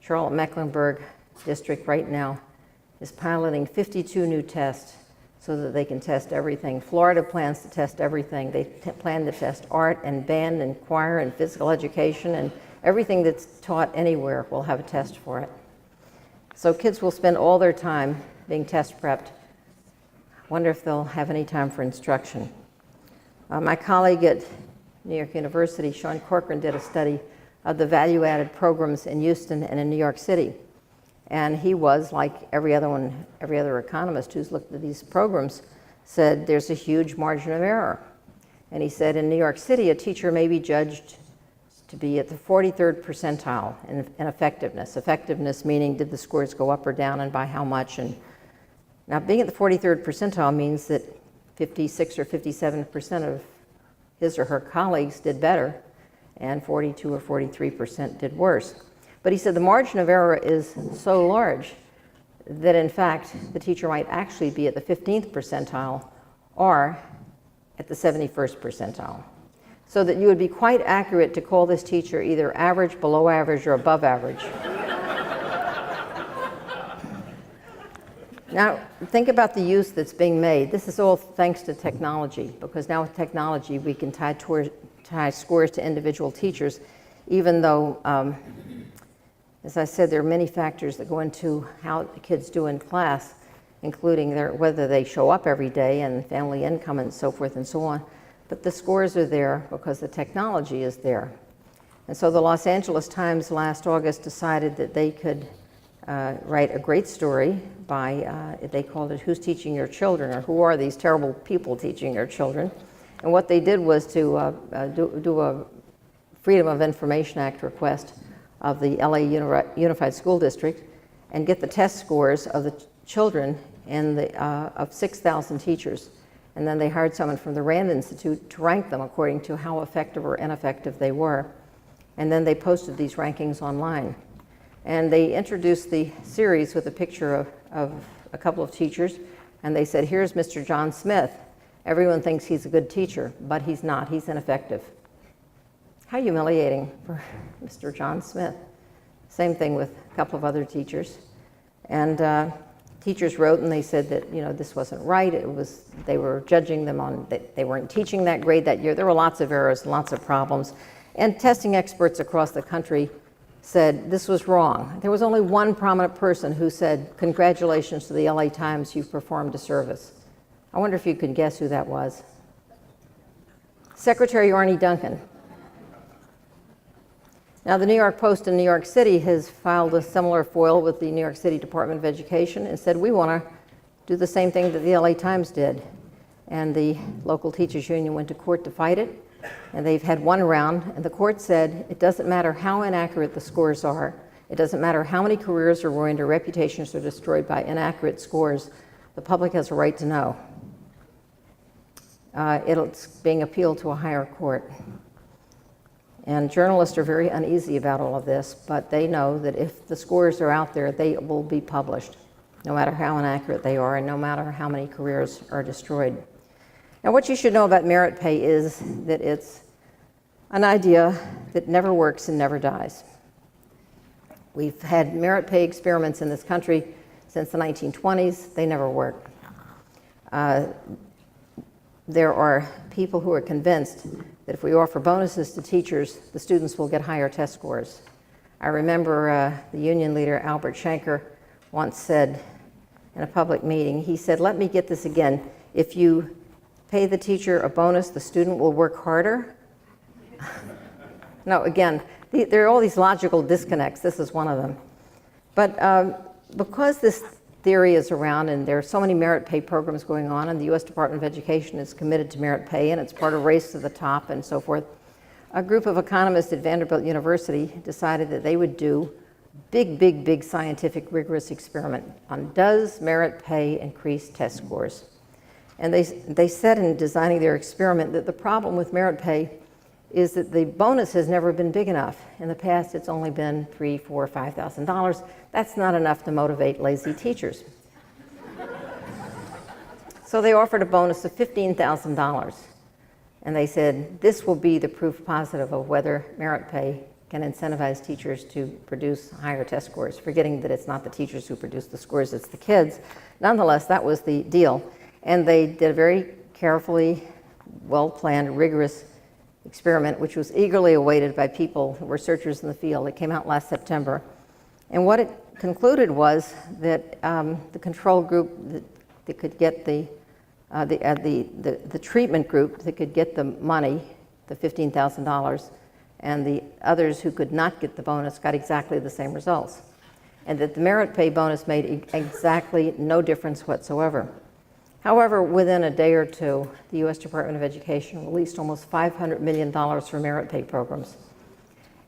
Speaker 2: Charlotte-Mecklenburg District right now is piloting 52 new tests so that they can test everything. Florida plans to test everything. They plan to test art and band and choir and physical education, and everything that's taught anywhere will have a test for it. So kids will spend all their time being test prepped. Wonder if they'll have any time for instruction. My colleague at New York University, Sean Corcoran, did a study of the value-added programs in Houston and in New York City. And he was, like every other economist who's looked at these programs, said there's a huge margin of error. And he said in New York City, a teacher may be judged to be at the 43rd percentile in effectiveness. Effectiveness meaning did the scores go up or down and by how much. And now being at the 43rd percentile means that 56 or 57% of his or her colleagues did better and 42 or 43% did worse. But he said the margin of error is so large that in fact the teacher might actually be at the 15th percentile or at the 71st percentile. So that you would be quite accurate to call this teacher either average, below average, or above average. Now, think about the use that's being made. This is all thanks to technology, because now with technology we can tie scores to individual teachers, even though, as I said, there are many factors that go into how the kids do in class, including whether they show up every day and family income and so forth and so on. But the scores are there because the technology is there. And so the Los Angeles Times last August decided that they could write a great story by, they called it Who's Teaching Your Children, or Who Are These Terrible People Teaching Your Children? And what they did was to do a Freedom of Information Act request of the LA Unified School District and get the test scores of the children of 6,000 teachers. And then they hired someone from the Rand Institute to rank them according to how effective or ineffective they were. And then they posted these rankings online. And they introduced the series with a picture of a couple of teachers, and they said, here's Mr. John Smith. Everyone thinks he's a good teacher, but he's not. He's ineffective. How humiliating for Mr. John Smith. Same thing with a couple of other teachers. And teachers wrote and they said that, this wasn't right. They were judging them on, they weren't teaching that grade that year. There were lots of errors, lots of problems. And testing experts across the country said this was wrong. There was only one prominent person who said, "Congratulations to the LA Times, you've performed a service." I wonder if you could guess who that was. Secretary Arne Duncan. Now, the New York Post in New York City has filed a similar FOIL with the New York City Department of Education and said, we want to do the same thing that the LA Times did. And the local teachers union went to court to fight it. And they've had one round, and the court said it doesn't matter how inaccurate the scores are. It doesn't matter how many careers are ruined or reputations are destroyed by inaccurate scores. The public has a right to know. It's being appealed to a higher court. And journalists are very uneasy about all of this, but they know that if the scores are out there, they will be published, no matter how inaccurate they are and no matter how many careers are destroyed. Now, what you should know about merit pay is that it's an idea that never works and never dies. We've had merit pay experiments in this country since the 1920s. They never work. There are people who are convinced that if we offer bonuses to teachers, the students will get higher test scores. I remember the union leader, Albert Shanker, once said in a public meeting, he said, "Let me get this again. If you pay the teacher a bonus, the student will work harder." No, again, there are all these logical disconnects. This is one of them. But because this theory is around and there are so many merit pay programs going on, and the U.S. Department of Education is committed to merit pay, and it's part of Race to the Top and so forth, a group of economists at Vanderbilt University decided that they would do big scientific rigorous experiment on does merit pay increase test scores. And they said in designing their experiment that the problem with merit pay is that the bonus has never been big enough. In the past, it's only been $3,000, $4,000, $5,000. That's not enough to motivate lazy teachers. So they offered a bonus of $15,000. And they said, this will be the proof positive of whether merit pay can incentivize teachers to produce higher test scores, forgetting that it's not the teachers who produce the scores, it's the kids. Nonetheless, that was the deal. And they did a very carefully, well-planned, rigorous experiment, which was eagerly awaited by people, researchers in the field. It came out last September. And what it concluded was that the control group that could get the treatment group that could get the money, the $15,000, and the others who could not get the bonus got exactly the same results. And that the merit pay bonus made exactly no difference whatsoever. However, within a day or two, the U.S. Department of Education released almost $500 million for merit pay programs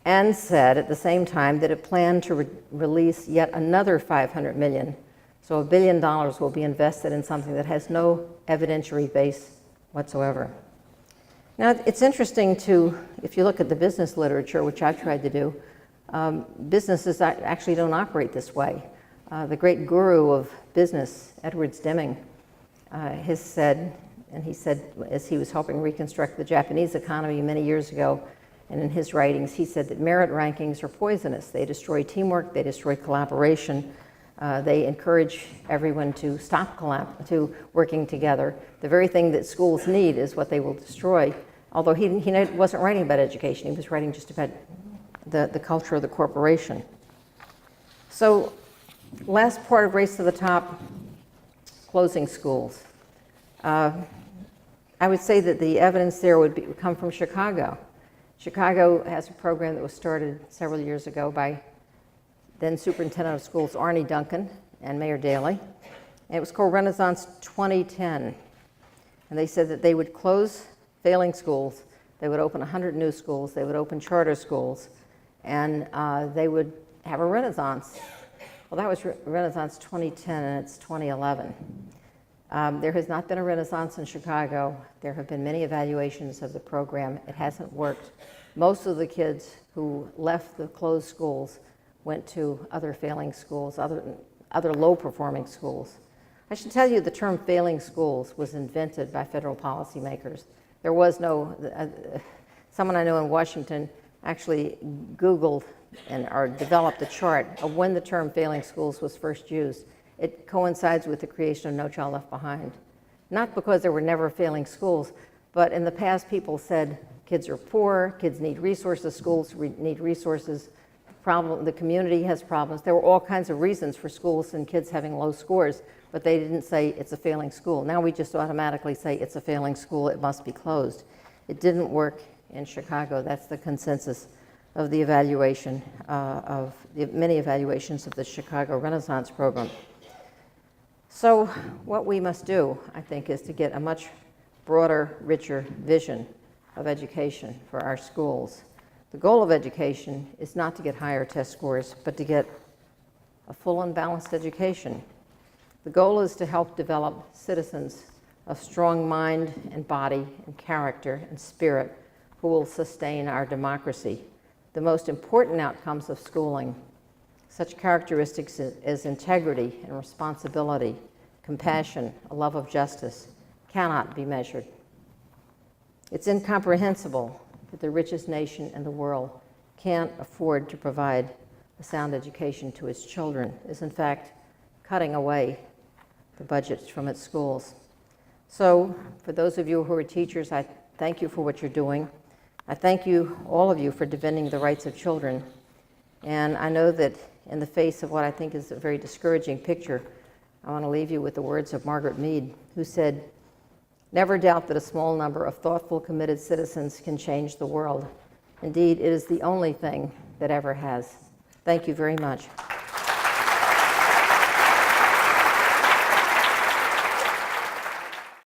Speaker 2: and said at the same time that it planned to release yet another $500 million. So $1 billion will be invested in something that has no evidentiary base whatsoever. Now, it's interesting to, if you look at the business literature, which I've tried to do, businesses actually don't operate this way. The great guru of business, Edwards Deming, has said, and he said as he was helping reconstruct the Japanese economy many years ago, and in his writings, he said that merit rankings are poisonous. They destroy teamwork, they destroy collaboration, they encourage everyone to stop working together. The very thing that schools need is what they will destroy, although he wasn't writing about education, he was writing just about the culture of the corporation. So, last part of Race to the Top, closing schools. I would say that the evidence there would come from Chicago. Chicago has a program that was started several years ago by then Superintendent of Schools Arne Duncan and Mayor Daley. And it was called Renaissance 2010. And they said that they would close failing schools, they would open 100 new schools, they would open charter schools, and they would have a renaissance. Well, that was Renaissance 2010, and it's 2011. There has not been a renaissance in Chicago. There have been many evaluations of the program. It hasn't worked. Most of the kids who left the closed schools went to other failing schools, other low-performing schools. I should tell you the term failing schools was invented by federal policymakers. There was no, someone I know in Washington actually Googled or developed a chart of when the term failing schools was first used. It coincides with the creation of No Child Left Behind. Not because there were never failing schools, but in the past people said Kids are poor, kids need resources, schools need resources, the community has problems. There were all kinds of reasons for schools and kids having low scores, but they didn't say it's a failing school. Now we just automatically say it's a failing school, it must be closed. It didn't work in Chicago. That's the consensus of the evaluation, of the many evaluations of the Chicago Renaissance program. So what we must do, I think, is to get a much broader, richer vision of education for our schools. The goal of education is not to get higher test scores, but to get a full and balanced education. The goal is to help develop citizens of strong mind and body and character and spirit who will sustain our democracy. The most important outcomes of schooling, such characteristics as integrity and responsibility, compassion, a love of justice, cannot be measured. It's incomprehensible that the richest nation in the world can't afford to provide a sound education to its children, is in fact cutting away the budgets from its schools. So for those of you who are teachers, I thank you for what you're doing. I thank you, all of you, for defending the rights of children. And I know that in the face of what I think is a very discouraging picture, I want to leave you with the words of Margaret Mead, who said, "Never doubt that a small number of thoughtful, committed citizens can change the world. Indeed, it is the only thing that ever has." Thank you very much.